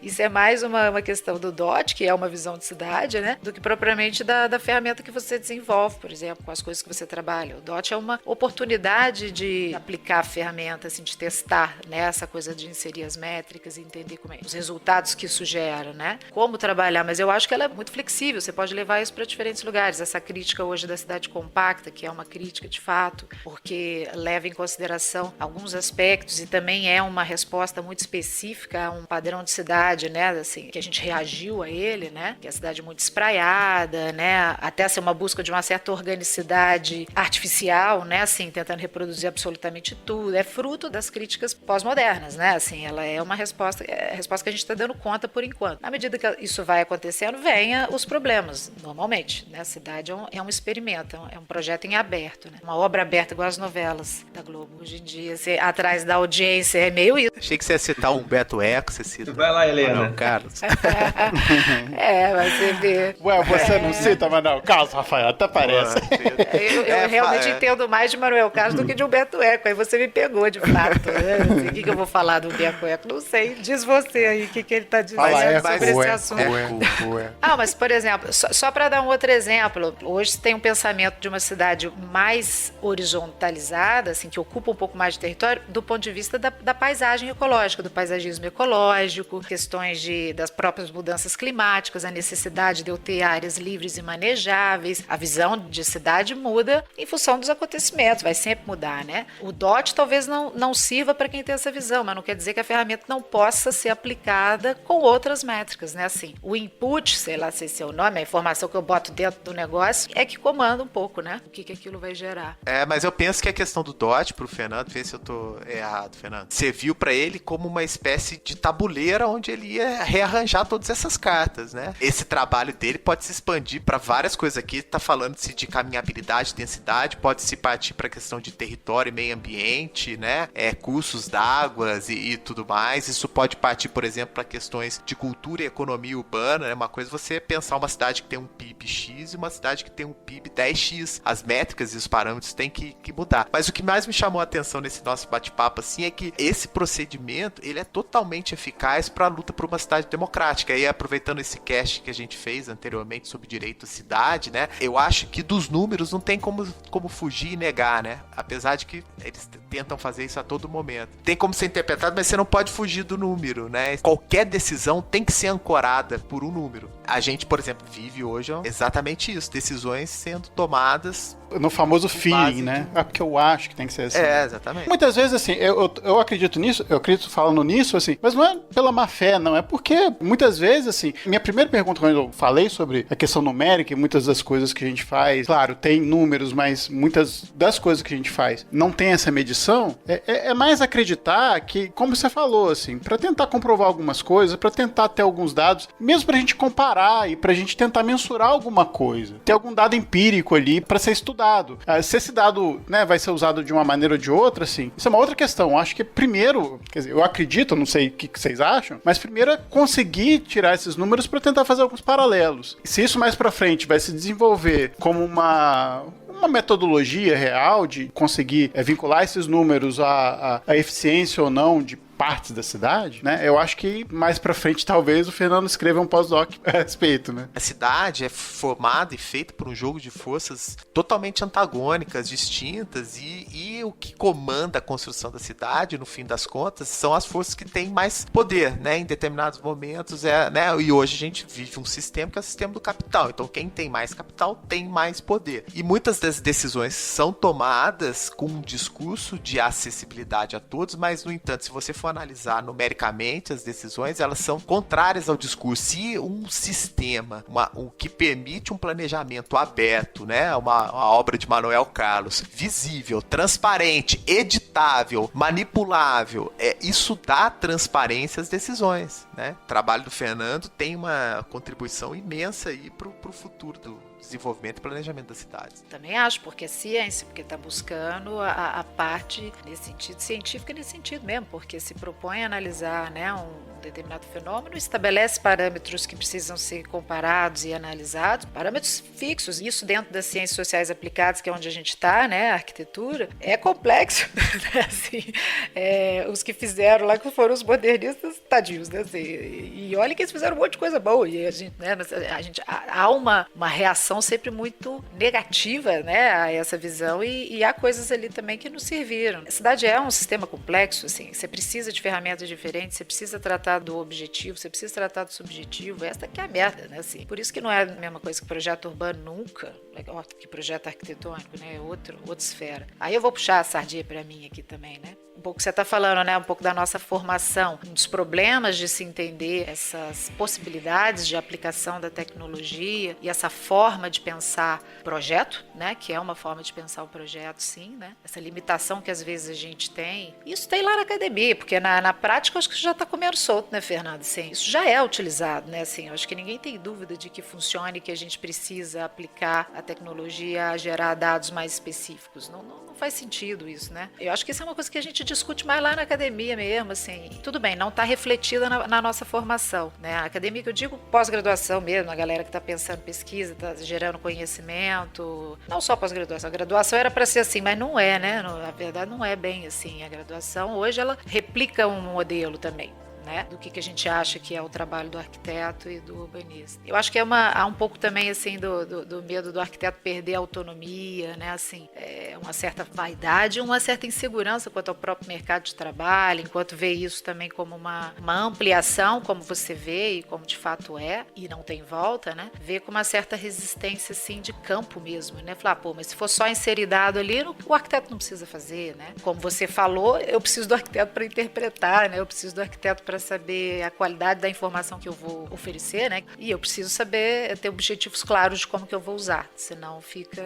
S3: Isso é mais uma questão do DOT, que é uma visão de cidade, né? Do que propriamente da ferramenta que você desenvolve, por exemplo, com as coisas que você trabalha. O DOT é uma oportunidade de aplicar a ferramenta, assim, de testar, né? Essa coisa de inserir as métricas e entender como é, os resultados que isso gera, né? Como trabalhar, mas eu acho que ela é muito flexível, você pode levar isso para diferentes lugares. Essa crítica hoje da cidade compacta, que é uma crítica de fato, porque leva em consideração alguns aspectos e também é uma resposta muito específica a um padrão de cidade, né? Assim, que a gente reagiu a ele, né? Que é a cidade muito espraiada, né? Até ser uma busca de uma certa organicidade artificial, né? Assim, tentando reproduzir absolutamente tudo. É fruto das críticas pós-modernas, né? Assim, ela é uma resposta, a resposta que a gente está dando conta por enquanto. À medida que isso vai acontecendo, venha os problemas, normalmente, né? A cidade é um experimento, é um projeto em aberto, né? Uma obra aberta igual as novelas da Globo. Hoje em dia, você, atrás da audiência, é meio isso.
S4: Achei que você ia citar o Humberto Eco, você cita.
S2: Vai lá, Helena.
S4: Não, Carlos.
S3: Mas você vê.
S1: Ué, você não cita, mas não. Carlos Rafael, até parece.
S3: Eu realmente entendo mais de Manuel Carlos do que de Humberto Eco. Aí você me pegou, de fato. Né? Assim, o que eu vou falar do Humberto Eco? Não sei. Diz você aí o que ele está dizendo sobre esse assunto. Mas, por exemplo, só para dar um outro exemplo, hoje você tem um pensamento de uma cidade mais horizontalizada, assim, que ocupa um pouco mais de território, do ponto de vista da paisagem ecológica, do paisagismo ecológico, questões das próprias mudanças climáticas, a necessidade de eu ter áreas livres e manejáveis. A visão de cidade muda em função dos acontecimentos, vai sempre mudar, né? O DOT talvez não sirva para quem tem essa visão, mas não quer dizer que a ferramenta não possa ser aplicada com outras métricas, né? Assim, o input, sei lá se esse é o nome, a informação que eu boto dentro do negócio é que comanda um pouco, né? O que aquilo vai gerar.
S4: Mas eu penso que a questão do DOT pro Fernando, vê se eu tô errado, Fernando, serviu para ele como uma espécie de tabuleira onde ele ia rearranjar todas essas cartas, né? Esse trabalho dele pode se expandir para várias coisas aqui, tá falando-se de caminhabilidade, densidade, pode se partir para a questão de território e meio ambiente, né? Cursos d'águas e tudo mais. Isso pode partir, por exemplo, para questões de cultura e economia urbana, né? Uma coisa é você pensar uma cidade que tem um PIB X e uma cidade que tem um PIB 10X. As métricas e os parâmetros têm que mudar. Mas o que mais me chamou a atenção nesse nosso bate-papo, assim, é que esse procedimento, ele é totalmente eficaz para a luta por uma cidade democrática. E aproveitando esse cast que a gente fez anteriormente sobre direito à cidade, né? Eu acho que dos números não tem como fugir e negar, né? Apesar de que eles tentam fazer isso a todo momento. Tem como ser interpretado, mas você não pode fugir do número, né? Qualquer decisão tem que ser ancorada por um número. A gente, por exemplo, vive hoje exatamente isso. Decisões sendo tomadas
S1: no famoso feeling, né? Porque eu acho que tem que ser assim.
S4: Exatamente.
S1: Muitas vezes, assim, eu acredito nisso, eu acredito falando nisso, assim, mas não é pela má fé, não. É porque, muitas vezes, assim, minha primeira pergunta, quando eu falei sobre a questão numérica e muitas das coisas que a gente faz, claro, tem números, mas muitas das coisas que a gente faz não tem essa medição, é mais acreditar que, como você falou, assim, pra tentar comprovar algumas coisas, pra tentar ter alguns dados, mesmo pra gente comparar e pra gente tentar mensurar alguma coisa. Ter algum dado empírico ali pra ser estudado. Se esse dado, né, vai ser usado de uma maneira ou de outra, assim, isso é uma outra questão. Eu acho que primeiro, quer dizer, eu acredito, não sei o que vocês acham, mas primeiro é conseguir tirar esses números para tentar fazer alguns paralelos. Se isso mais para frente vai se desenvolver como uma metodologia real de conseguir vincular esses números à eficiência ou não de partes da cidade, né? Eu acho que mais pra frente talvez o Fernando escreva um pós-doc a respeito, né?
S4: A cidade é formada e feita por um jogo de forças totalmente antagônicas, distintas, e o que comanda a construção da cidade, no fim das contas, são as forças que têm mais poder, né? Em determinados momentos, né? E hoje a gente vive um sistema que é o sistema do capital. Então, quem tem mais capital tem mais poder. E muitas das decisões são tomadas com um discurso de acessibilidade a todos, mas, no entanto, se você for analisar numericamente as decisões, elas são contrárias ao discurso. E um sistema, o que permite um planejamento aberto, né? Uma obra de Manuel Carlos, visível, transparente, editável, manipulável, isso dá transparência às decisões, né? O trabalho do Fernando tem uma contribuição imensa aí para o futuro do desenvolvimento e planejamento das cidades.
S3: Também acho, porque é ciência, porque está buscando a parte nesse sentido científica, nesse sentido mesmo, porque se propõe a analisar, né, um determinado fenômeno, estabelece parâmetros que precisam ser comparados e analisados, parâmetros fixos. Isso dentro das ciências sociais aplicadas, que é onde a gente está, né, a arquitetura, é complexo. Né, assim, os que fizeram lá, que foram os modernistas, tadinhos, né, assim, e olha que eles fizeram um monte de coisa boa, e a gente, né, há uma reação sempre muito negativa, né, a essa visão, e há coisas ali também que nos serviram. A cidade é um sistema complexo, assim, você precisa de ferramentas diferentes, você precisa tratar do objetivo, você precisa tratar do subjetivo, essa que é a merda, né, assim. Por isso que não é a mesma coisa que projeto urbano nunca, que projeto arquitetônico, né, é outra esfera. Aí eu vou puxar a sardinha para mim aqui também, né. Um pouco que você está falando, né? Um pouco da nossa formação, um dos problemas de se entender essas possibilidades de aplicação da tecnologia e essa forma de pensar projeto, né? Que é uma forma de pensar o projeto, sim, né? Essa limitação que às vezes a gente tem. Isso tem lá na academia, porque na prática eu acho que já está comendo solto, né, Fernando? Assim, isso já é utilizado, né? Assim, eu acho que ninguém tem dúvida de que funcione, que a gente precisa aplicar a tecnologia a gerar dados mais específicos. Não faz sentido isso, né? Eu acho que isso é uma coisa que a gente discute mais lá na academia mesmo, assim. Tudo bem, não está refletida na nossa formação, né? A academia que eu digo pós-graduação mesmo, a galera que está pensando em pesquisa, está gerando conhecimento, não só pós-graduação. A graduação era para ser assim, mas não é, né? Na verdade não é bem assim. A graduação hoje ela replica um modelo também, né, do que a gente acha que é o trabalho do arquiteto e do urbanista. Eu acho que há um pouco também assim do medo do arquiteto perder a autonomia, né, assim, uma certa vaidade e uma certa insegurança quanto ao próprio mercado de trabalho, enquanto vê isso também como uma ampliação, como você vê e como de fato é, e não tem volta, né, vê com uma certa resistência assim de campo mesmo, né, falar, pô, mas se for só inserir dado ali, o arquiteto não precisa fazer, né, como você falou, eu preciso do arquiteto para interpretar, né, eu preciso do arquiteto para saber a qualidade da informação que eu vou oferecer, né? E eu preciso saber ter objetivos claros de como que eu vou usar, senão fica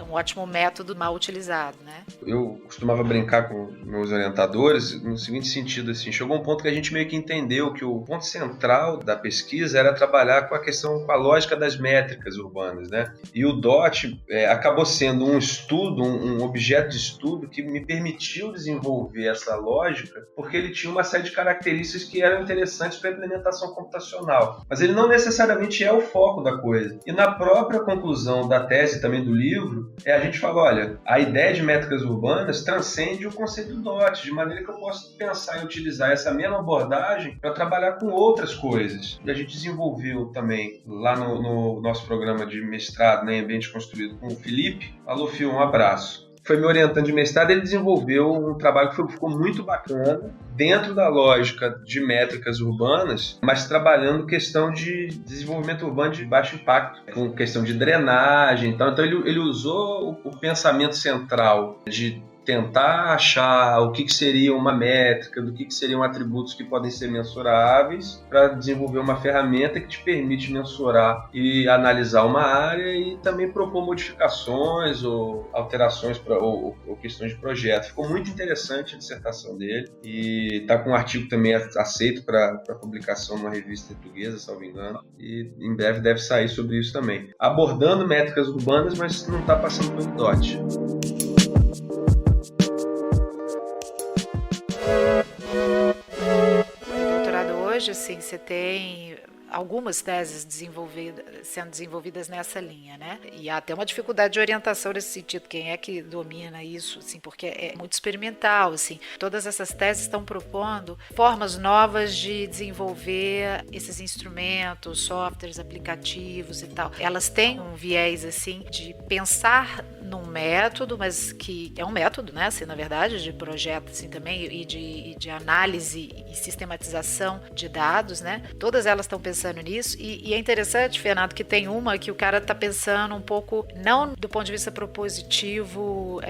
S3: um ótimo método mal utilizado, né? Eu
S2: costumava brincar com meus orientadores no seguinte sentido, assim, chegou um ponto que a gente meio que entendeu que o ponto central da pesquisa era trabalhar com a lógica das métricas urbanas, né? E o DOT acabou sendo um estudo, um objeto de estudo que me permitiu desenvolver essa lógica, porque ele tinha uma série de características que eram interessantes para a implementação computacional. Mas ele não necessariamente é o foco da coisa. E na própria conclusão da tese também do livro, a gente fala, olha, a ideia de métricas urbanas transcende o conceito do DOT, de maneira que eu posso pensar em utilizar essa mesma abordagem para trabalhar com outras coisas. E a gente desenvolveu também, lá no nosso programa de mestrado, né, em ambiente construído, com o Felipe. Alô, Fio, um abraço. Foi meu orientando de mestrado, ele desenvolveu um trabalho que ficou muito bacana, dentro da lógica de métricas urbanas, mas trabalhando questão de desenvolvimento urbano de baixo impacto, com questão de drenagem. Então ele usou o pensamento central de tentar achar o que seria uma métrica, do que seriam atributos que podem ser mensuráveis, para desenvolver uma ferramenta que te permite mensurar e analisar uma área e também propor modificações ou alterações ou questões de projeto. Ficou muito interessante a dissertação dele e está com um artigo também aceito para publicação numa revista portuguesa, salvo engano, e em breve deve sair sobre isso também. Abordando métricas urbanas, mas não está passando pelo DOT. Hoje, assim, você tem
S3: algumas teses sendo desenvolvidas nessa linha, né? E há até uma dificuldade de orientação nesse sentido, quem é que domina isso, assim, porque é muito experimental, assim. Todas essas teses estão propondo formas novas de desenvolver esses instrumentos, softwares, aplicativos e tal. Elas têm um viés, assim, de pensar num método, mas que é um método, né, assim, na verdade, de projeto, assim, também, e de análise e sistematização de dados, né? Todas elas estão pensando nisso, e é interessante, Fernando, que tem uma que o cara está pensando um pouco, não do ponto de vista propositivo,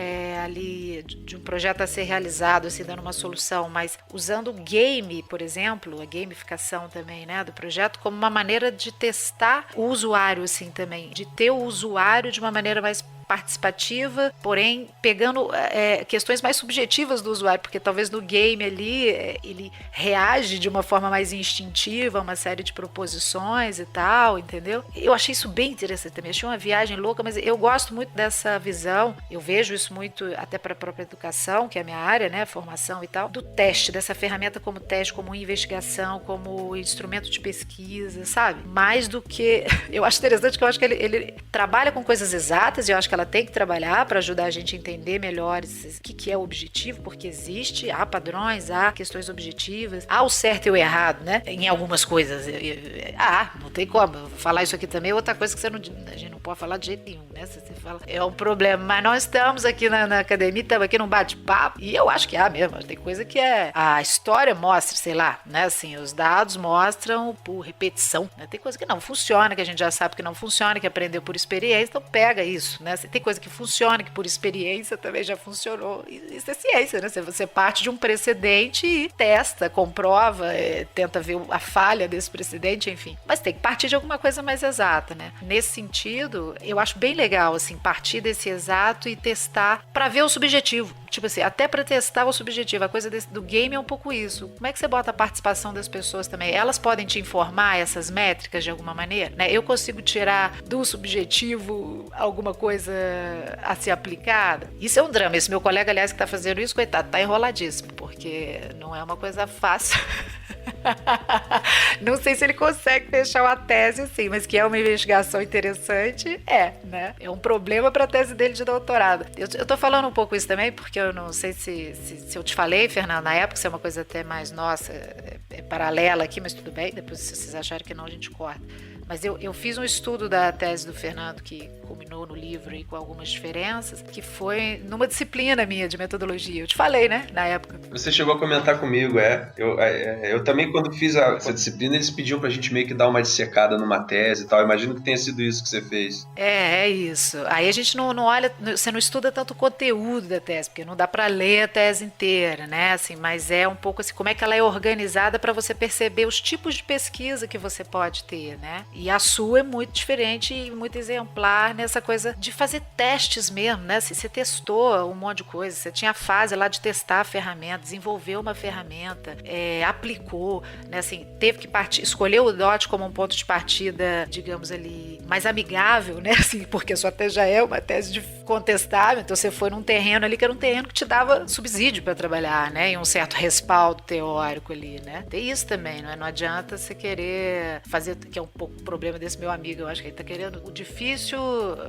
S3: ali, de um projeto a ser realizado, assim, dando uma solução, mas usando o game, por exemplo, a gamificação também, né, do projeto, como uma maneira de testar o usuário, assim, também, de ter o usuário de uma maneira mais participativa, porém pegando questões mais subjetivas do usuário, porque talvez no game ali ele reage de uma forma mais instintiva a uma série de proposições e tal, entendeu? Eu achei isso bem interessante também, achei uma viagem louca, mas eu gosto muito dessa visão, eu vejo isso muito até para a própria educação, que é a minha área, né, formação e tal, do teste, dessa ferramenta como teste, como investigação, como instrumento de pesquisa, sabe? Mais do que... Eu acho interessante que eu acho que ele trabalha com coisas exatas, e eu acho que ela tem que trabalhar para ajudar a gente a entender melhor o que é o objetivo, porque há padrões, há questões objetivas, há o certo e o errado, né? Em algumas coisas. Não tem como. Falar isso aqui também é outra coisa que a gente não pode falar de jeito nenhum, né? Você fala, é um problema, mas nós estamos aqui na academia, estamos aqui num bate-papo, e eu acho que há mesmo. Tem coisa que a história mostra, sei lá, né? Assim, os dados mostram por repetição, né? Tem coisa que não funciona, que a gente já sabe que não funciona, que aprendeu por experiência, então pega isso, né? Tem coisa que funciona, que por experiência também já funcionou. Isso é ciência, né? Você parte de um precedente e testa, comprova, tenta ver a falha desse precedente, enfim. Mas tem que partir de alguma coisa mais exata, né? Nesse sentido, eu acho bem legal, assim, partir desse exato e testar para ver o subjetivo. Tipo assim, até para testar o subjetivo. A coisa do game é um pouco isso. Como é que você bota a participação das pessoas também? Elas podem te informar essas métricas de alguma maneira, né? Eu consigo tirar do subjetivo alguma coisa a ser aplicada? Isso é um drama. Esse meu colega, aliás, que está fazendo isso, coitado, tá enroladíssimo, porque não é uma coisa fácil. Não sei se ele consegue fechar uma tese assim, mas que é uma investigação interessante, né? É um problema para a tese dele de doutorado. Eu tô falando um pouco isso também, porque eu não sei se eu te falei, Fernando, na época, se é uma coisa até mais nossa, paralela aqui, mas tudo bem, depois se vocês acharem que não, a gente corta. Mas eu fiz um estudo da tese do Fernando, que culminou no livro e com algumas diferenças, que foi numa disciplina minha de metodologia. Eu te falei, né, na época.
S2: Você chegou a comentar comigo, Eu também, quando fiz essa disciplina, eles pediam pra gente meio que dar uma dissecada numa tese e tal. Eu imagino que tenha sido isso que você fez.
S3: É isso. Aí a gente não olha, você não estuda tanto o conteúdo da tese, porque não dá pra ler a tese inteira, né, assim, mas é um pouco assim, como é que ela é organizada para você perceber os tipos de pesquisa que você pode ter, né? E a sua é muito diferente e muito exemplar nessa coisa de fazer testes mesmo, né? Você testou um monte de coisa, você tinha a fase lá de testar a ferramenta, desenvolveu uma ferramenta, aplicou, né? Assim, teve que escolher o DOT como um ponto de partida, digamos ali, mais amigável, né? Assim, porque a sua tese já é uma tese de contestável, então você foi num terreno ali que era um terreno que te dava subsídio para trabalhar, né? E um certo respaldo teórico ali, né? Tem isso também, não é? Não adianta você querer fazer, que é um pouco o problema desse meu amigo, eu acho que ele tá querendo o difícil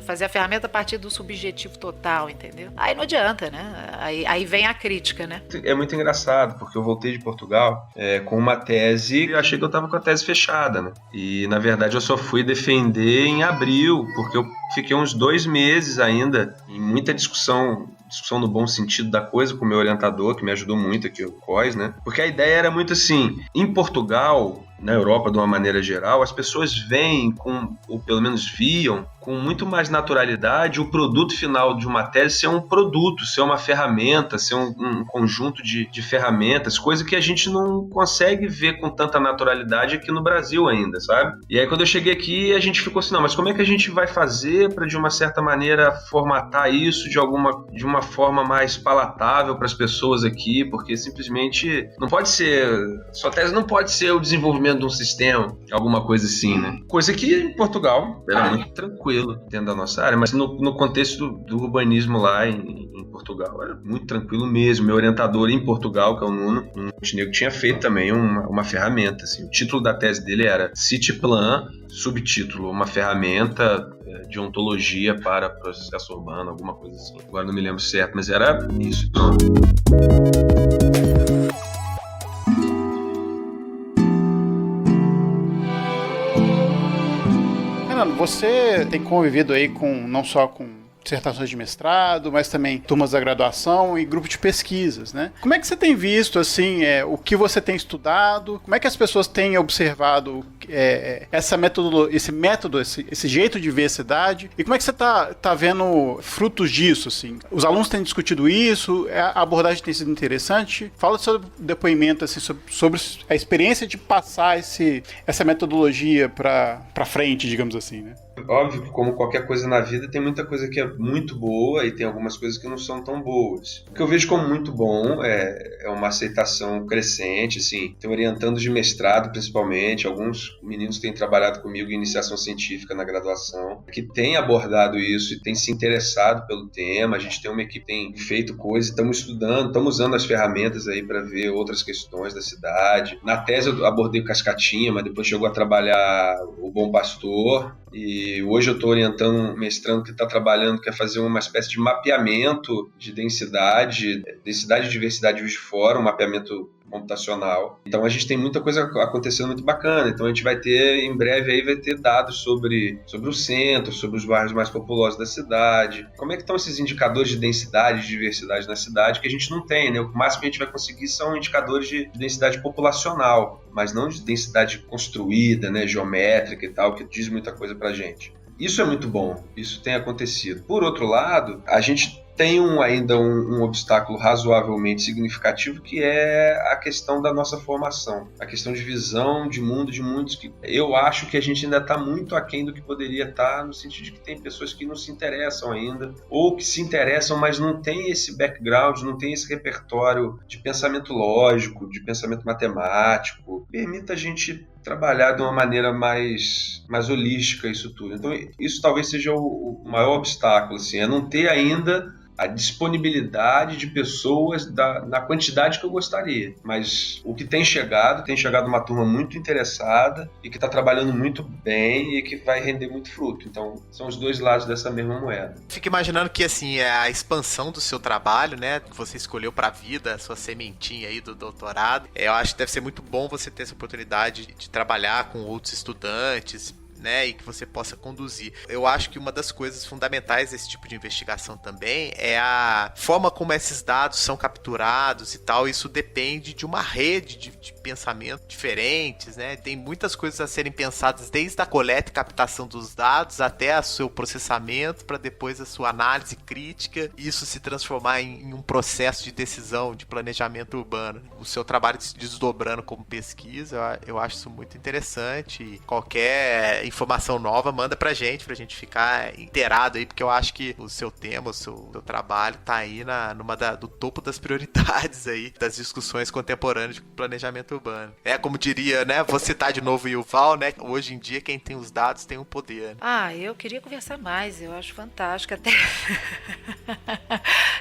S3: fazer a ferramenta a partir do subjetivo total, entendeu? Aí não adianta, né? Aí vem a crítica, né?
S2: É muito engraçado, porque eu voltei de Portugal com uma tese e eu achei que eu tava com a tese fechada, né? E, na verdade, eu só fui defender em abril, porque eu fiquei uns 2 meses ainda em muita discussão no bom sentido da coisa, com o meu orientador, que me ajudou muito aqui, o COIS, né? Porque a ideia era muito assim, em Portugal, na Europa de uma maneira geral, as pessoas veem, ou pelo menos viam, com muito mais naturalidade o produto final de uma tese ser um produto, ser uma ferramenta, ser um conjunto de ferramentas, coisa que a gente não consegue ver com tanta naturalidade aqui no Brasil ainda, sabe? E aí quando eu cheguei aqui, a gente ficou assim, não, mas como é que a gente vai fazer para de uma certa maneira formatar isso de uma forma mais palatável para as pessoas aqui, porque simplesmente não pode ser, sua tese não pode ser o desenvolvimento desenvolvimento de um sistema, alguma coisa assim, né? Coisa que em Portugal era muito tranquilo dentro da nossa área, mas no contexto do urbanismo lá em Portugal era muito tranquilo mesmo. Meu orientador em Portugal, que é o Nuno, um Montenegro, tinha feito também uma ferramenta, assim. O título da tese dele era Cityplan, subtítulo, uma ferramenta de ontologia para processo urbano, alguma coisa assim. Agora não me lembro certo, mas era isso.
S1: Fernando, você tem convivido aí não só com dissertações de mestrado, mas também turmas da graduação e grupos de pesquisas, né? Como é que você tem visto, assim, o que você tem estudado? Como é que as pessoas têm observado esse método, esse jeito de ver a cidade? E como é que você tá vendo frutos disso, assim? Os alunos têm discutido isso? A abordagem tem sido interessante? Fala sobre o depoimento, assim, sobre a experiência de passar essa metodologia para frente, digamos assim, né?
S2: Óbvio que, como qualquer coisa na vida, tem muita coisa que é muito boa e tem algumas coisas que não são tão boas. O que eu vejo como muito bom é uma aceitação crescente, assim, tem orientando de mestrado, principalmente, alguns meninos têm trabalhado comigo em iniciação científica na graduação, que têm abordado isso e têm se interessado pelo tema. A gente tem uma equipe que tem feito coisas, estamos estudando, estamos usando as ferramentas aí para ver outras questões da cidade. Na tese eu abordei o Cascatinha, mas depois chegou a trabalhar o Bom Pastor. E hoje eu estou orientando um mestrando que está trabalhando, quer fazer uma espécie de mapeamento de densidade e diversidade de Juiz de Fora, um mapeamento computacional. Então a gente tem muita coisa acontecendo muito bacana. Então a gente vai ter, em breve, aí vai ter dados sobre o centro, sobre os bairros mais populosos da cidade. Como é que estão esses indicadores de densidade, de diversidade na cidade, que a gente não tem, né? O máximo que a gente vai conseguir são indicadores de densidade populacional, mas não de densidade construída, né, geométrica e tal, que diz muita coisa pra gente. Isso é muito bom, isso tem acontecido. Por outro lado, a gente tem ainda um obstáculo razoavelmente significativo, que é a questão da nossa formação, a questão de visão de mundo, de mundos, que eu acho que a gente ainda está muito aquém do que poderia estar, no sentido de que tem pessoas que não se interessam ainda, ou que se interessam, mas não tem esse background, não tem esse repertório de pensamento lógico, de pensamento matemático, permita a gente trabalhar de uma maneira mais holística isso tudo. Então isso talvez seja o maior obstáculo, assim, é não ter ainda a disponibilidade de pessoas na quantidade que eu gostaria. Mas o que tem chegado uma turma muito interessada e que está trabalhando muito bem e que vai render muito fruto. Então, são os dois lados dessa mesma moeda.
S4: Fico imaginando que, assim, a expansão do seu trabalho, né, que você escolheu para a vida, a sua sementinha aí do doutorado, eu acho que deve ser muito bom você ter essa oportunidade de trabalhar com outros estudantes, né, e que você possa conduzir. Eu acho que uma das coisas fundamentais desse tipo de investigação também é a forma como esses dados são capturados e tal. Isso depende de uma rede de pensamento diferentes, né? Tem muitas coisas a serem pensadas, desde a coleta e captação dos dados até o seu processamento, para depois a sua análise crítica, e isso se transformar em um processo de decisão, de planejamento urbano. O seu trabalho se desdobrando como pesquisa, eu acho isso muito interessante. E qualquer informação nova, manda pra gente ficar inteirado aí, porque eu acho que o seu tema, o seu trabalho tá aí do topo das prioridades aí, das discussões contemporâneas de planejamento urbano. É como diria, né, vou citar de novo o Yuval, né, hoje em dia quem tem os dados tem o poder.
S3: Eu queria conversar mais, eu acho fantástico até.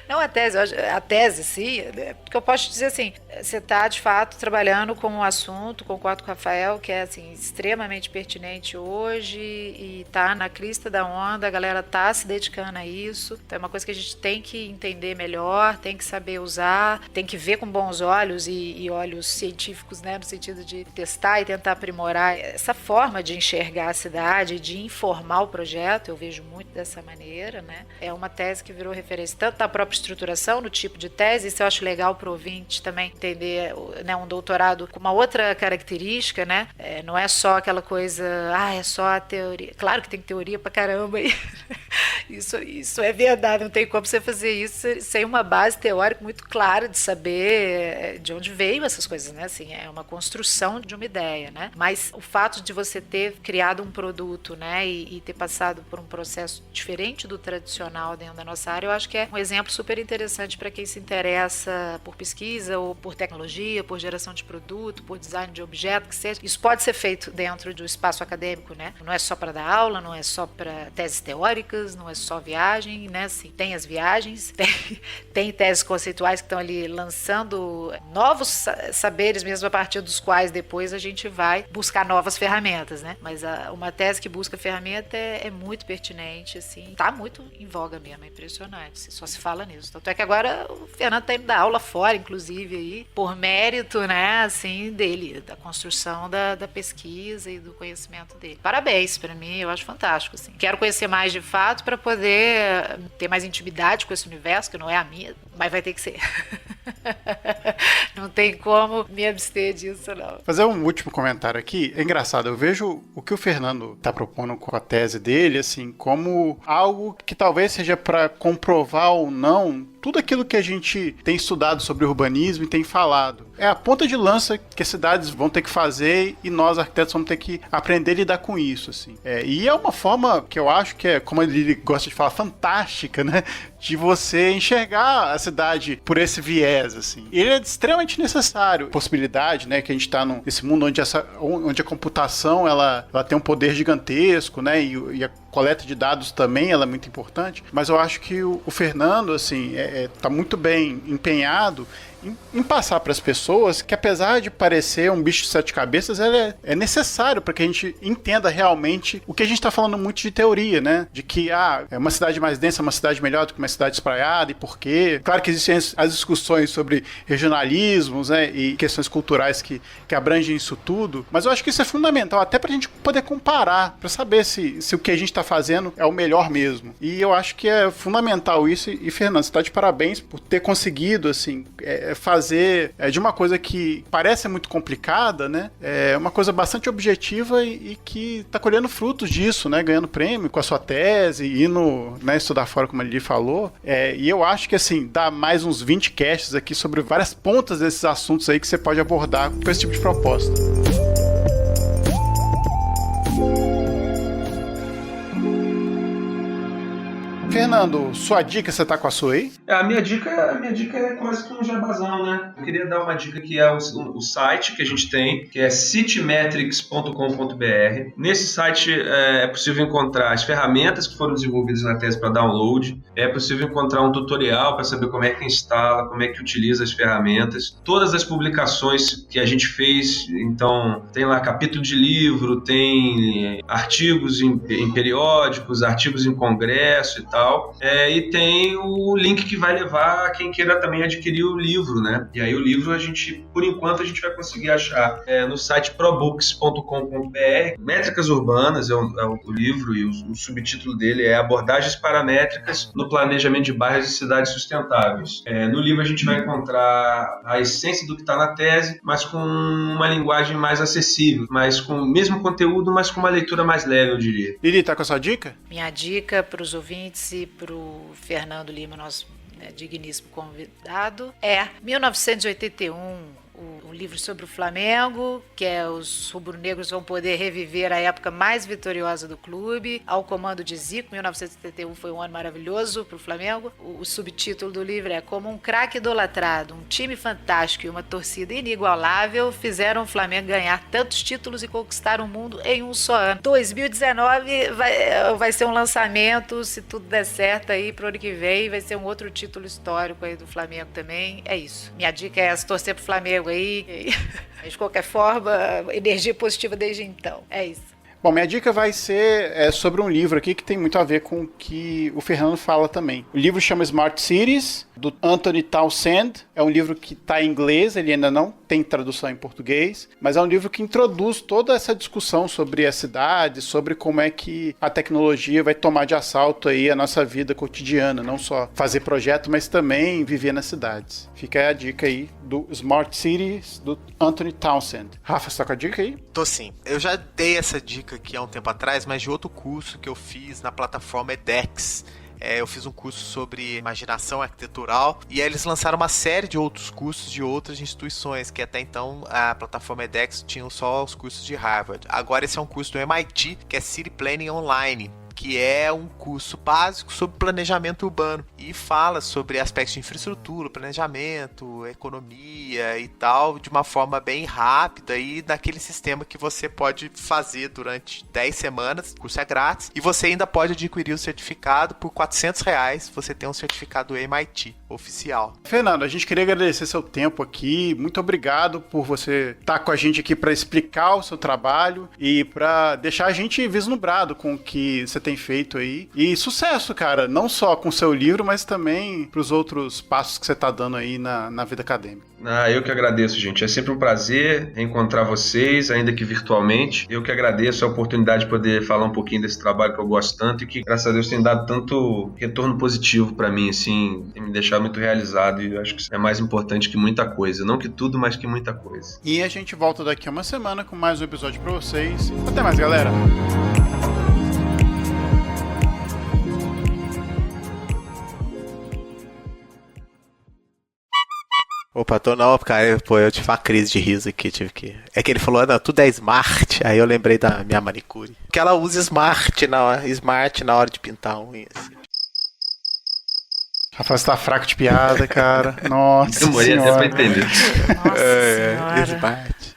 S3: Não a tese, sim, porque eu posso dizer assim, você está de fato trabalhando com um assunto, concordo com o Rafael, que é assim, extremamente pertinente hoje e tá na crista da onda, a galera tá se dedicando a isso, então é uma coisa que a gente tem que entender melhor, tem que saber usar, tem que ver com bons olhos e olhos científicos, né, no sentido de testar e tentar aprimorar essa forma de enxergar a cidade, de informar o projeto. Eu vejo muito dessa maneira, né, é uma tese que virou referência tanto da própria estruturação, no tipo de tese, isso eu acho legal para o ouvinte também entender, né, um doutorado com uma outra característica, né, não é só aquela coisa, é só a teoria, claro que tem teoria pra caramba aí, Isso é verdade, não tem como você fazer isso sem uma base teórica muito clara de saber de onde veio essas coisas, né? Assim, é uma construção de uma ideia, né? Mas o fato de você ter criado um produto, né, e ter passado por um processo diferente do tradicional dentro da nossa área, eu acho que é um exemplo super interessante para quem se interessa por pesquisa ou por tecnologia, por geração de produto, por design de objeto, que seja. Isso pode ser feito dentro do espaço acadêmico, né? Não é só para dar aula, não é só para teses teóricas, não é só viagem, né? Assim, tem as viagens, tem teses conceituais que estão ali lançando novos saberes mesmo, a partir dos quais depois a gente vai buscar novas ferramentas, né? Mas uma tese que busca ferramenta é muito pertinente, assim, tá muito em voga mesmo, é impressionante, só se fala nisso. Tanto é que agora o Fernando tá indo dar aula fora, inclusive, aí, por mérito, né, assim, dele, da construção da pesquisa e do conhecimento dele. Parabéns, pra mim, eu acho fantástico, assim. Quero conhecer mais de fato para poder ter mais intimidade com esse universo, que não é a minha, mas vai ter que ser. Não tem como me abster disso, não.
S1: Fazer um último comentário aqui. É engraçado, eu vejo o que o Fernando está propondo com a tese dele, assim, como algo que talvez seja para comprovar ou não tudo aquilo que a gente tem estudado sobre urbanismo e tem falado. É a ponta de lança que as cidades vão ter que fazer e nós, arquitetos, vamos ter que aprender a lidar com isso, assim. E é uma forma que eu acho que é, como ele gosta de falar, fantástica, né? De você enxergar a cidade por esse viés, assim. E ele é extremamente necessário. Possibilidade, né? Que a gente está nesse mundo onde a computação ela tem um poder gigantesco, né? E a coleta de dados também ela é muito importante. Mas eu acho que o Fernando, assim, tá muito bem empenhado em passar para as pessoas que, apesar de parecer um bicho de sete cabeças, ele é necessário para que a gente entenda realmente o que a gente está falando muito de teoria, né? De que é uma cidade mais densa, uma cidade melhor do que uma cidade espraiada e por quê. Claro que existem as discussões sobre regionalismos, né? E questões culturais que abrangem isso tudo, mas eu acho que isso é fundamental até para a gente poder comparar, para saber se o que a gente está fazendo é o melhor mesmo. E eu acho que é fundamental isso. E Fernando, você está de parabéns por ter conseguido, assim, fazer de uma coisa que parece muito complicada, né? É uma coisa bastante objetiva e que está colhendo frutos disso, né? Ganhando prêmio com a sua tese, indo, né, estudar fora, como a Lili falou. E eu acho que, assim, dá mais uns 20 casts aqui sobre várias pontas desses assuntos aí que você pode abordar com esse tipo de proposta. Fernando, sua dica, você tá com a sua aí?
S2: A minha dica é quase que um jabazão, né? Eu queria dar uma dica que é o site que a gente tem, que é citymetrics.com.br. Nesse site é possível encontrar as ferramentas que foram desenvolvidas na tese para download, é possível encontrar um tutorial para saber como é que instala, como é que utiliza as ferramentas, todas as publicações que a gente fez, então tem lá capítulo de livro, tem artigos em periódicos, artigos em congresso e tal. E tem o link que vai levar quem queira também adquirir o livro, né? E aí o livro por enquanto a gente vai conseguir achar no site probooks.com.br. Métricas Urbanas é o livro e o subtítulo dele é Abordagens Paramétricas no Planejamento de Bairros e Cidades Sustentáveis. No livro a gente vai encontrar a essência do que está na tese, mas com uma linguagem mais acessível, mas com o mesmo conteúdo, mas com uma leitura mais leve, eu diria.
S1: Lili, tá com a sua dica?
S3: Minha dica para os ouvintes e para o Fernando Lima, nosso digníssimo convidado, é 1981, o livro sobre o Flamengo, que os rubro-negros vão poder reviver a época mais vitoriosa do clube, ao comando de Zico. 1971 foi um ano maravilhoso para o Flamengo. O subtítulo do livro é Como um craque idolatrado, um time fantástico e uma torcida inigualável fizeram o Flamengo ganhar tantos títulos e conquistar o mundo em um só ano. 2019 vai ser um lançamento, se tudo der certo aí pro ano que vem, vai ser um outro título histórico aí do Flamengo também. É isso. Minha dica é essa, torcer pro Flamengo aí. De qualquer forma, energia positiva desde então. É isso.
S1: Bom, minha dica vai ser sobre um livro aqui que tem muito a ver com o que o Fernando fala também. O livro chama Smart Cities, do Anthony Townsend. É um livro que está em inglês, ele ainda não tem tradução em português, mas é um livro que introduz toda essa discussão sobre a cidade, sobre como é que a tecnologia vai tomar de assalto aí a nossa vida cotidiana, não só fazer projeto, mas também viver nas cidades. Fica aí a dica aí do Smart Cities, do Anthony Townsend. Rafa, você tá com a dica aí?
S4: Tô sim. Eu já dei essa dica aqui há um tempo atrás, mas de outro curso que eu fiz na plataforma edX. eu fiz um curso sobre imaginação arquitetural, e aí eles lançaram uma série de outros cursos de outras instituições, que até então a plataforma edX tinha só os cursos de Harvard. Agora esse é um curso do MIT, que é City Planning Online, que é um curso básico sobre planejamento urbano e fala sobre aspectos de infraestrutura, planejamento, economia e tal, de uma forma bem rápida e naquele sistema que você pode fazer durante 10 semanas, o curso é grátis, e você ainda pode adquirir o certificado por R$400, você tem um certificado MIT oficial.
S1: Fernando, a gente queria agradecer seu tempo aqui, muito obrigado por você estar com a gente aqui para explicar o seu trabalho e para deixar a gente vislumbrado com o que você tem feito aí. E sucesso, cara, não só com o seu livro, mas também para os outros passos que você está dando aí na vida acadêmica.
S2: Eu que agradeço, gente. É sempre um prazer encontrar vocês, ainda que virtualmente. Eu que agradeço a oportunidade de poder falar um pouquinho desse trabalho que eu gosto tanto e que, graças a Deus, tem dado tanto retorno positivo para mim, assim, tem me deixado muito realizado, e eu acho que isso é mais importante que muita coisa. Não que tudo, mas que muita coisa.
S1: E a gente volta daqui a uma semana com mais um episódio para vocês. Até mais, galera!
S4: Opa, tô não, cara, eu tive uma crise de riso aqui, É que ele falou, não, tudo é smart, aí eu lembrei da minha manicure. Que ela usa smart na hora de pintar a unha, assim.
S1: Rafael, você tá fraco de piada, cara. Nossa
S2: Demorei até pra entender.
S3: Nossa senhora.
S4: Smart.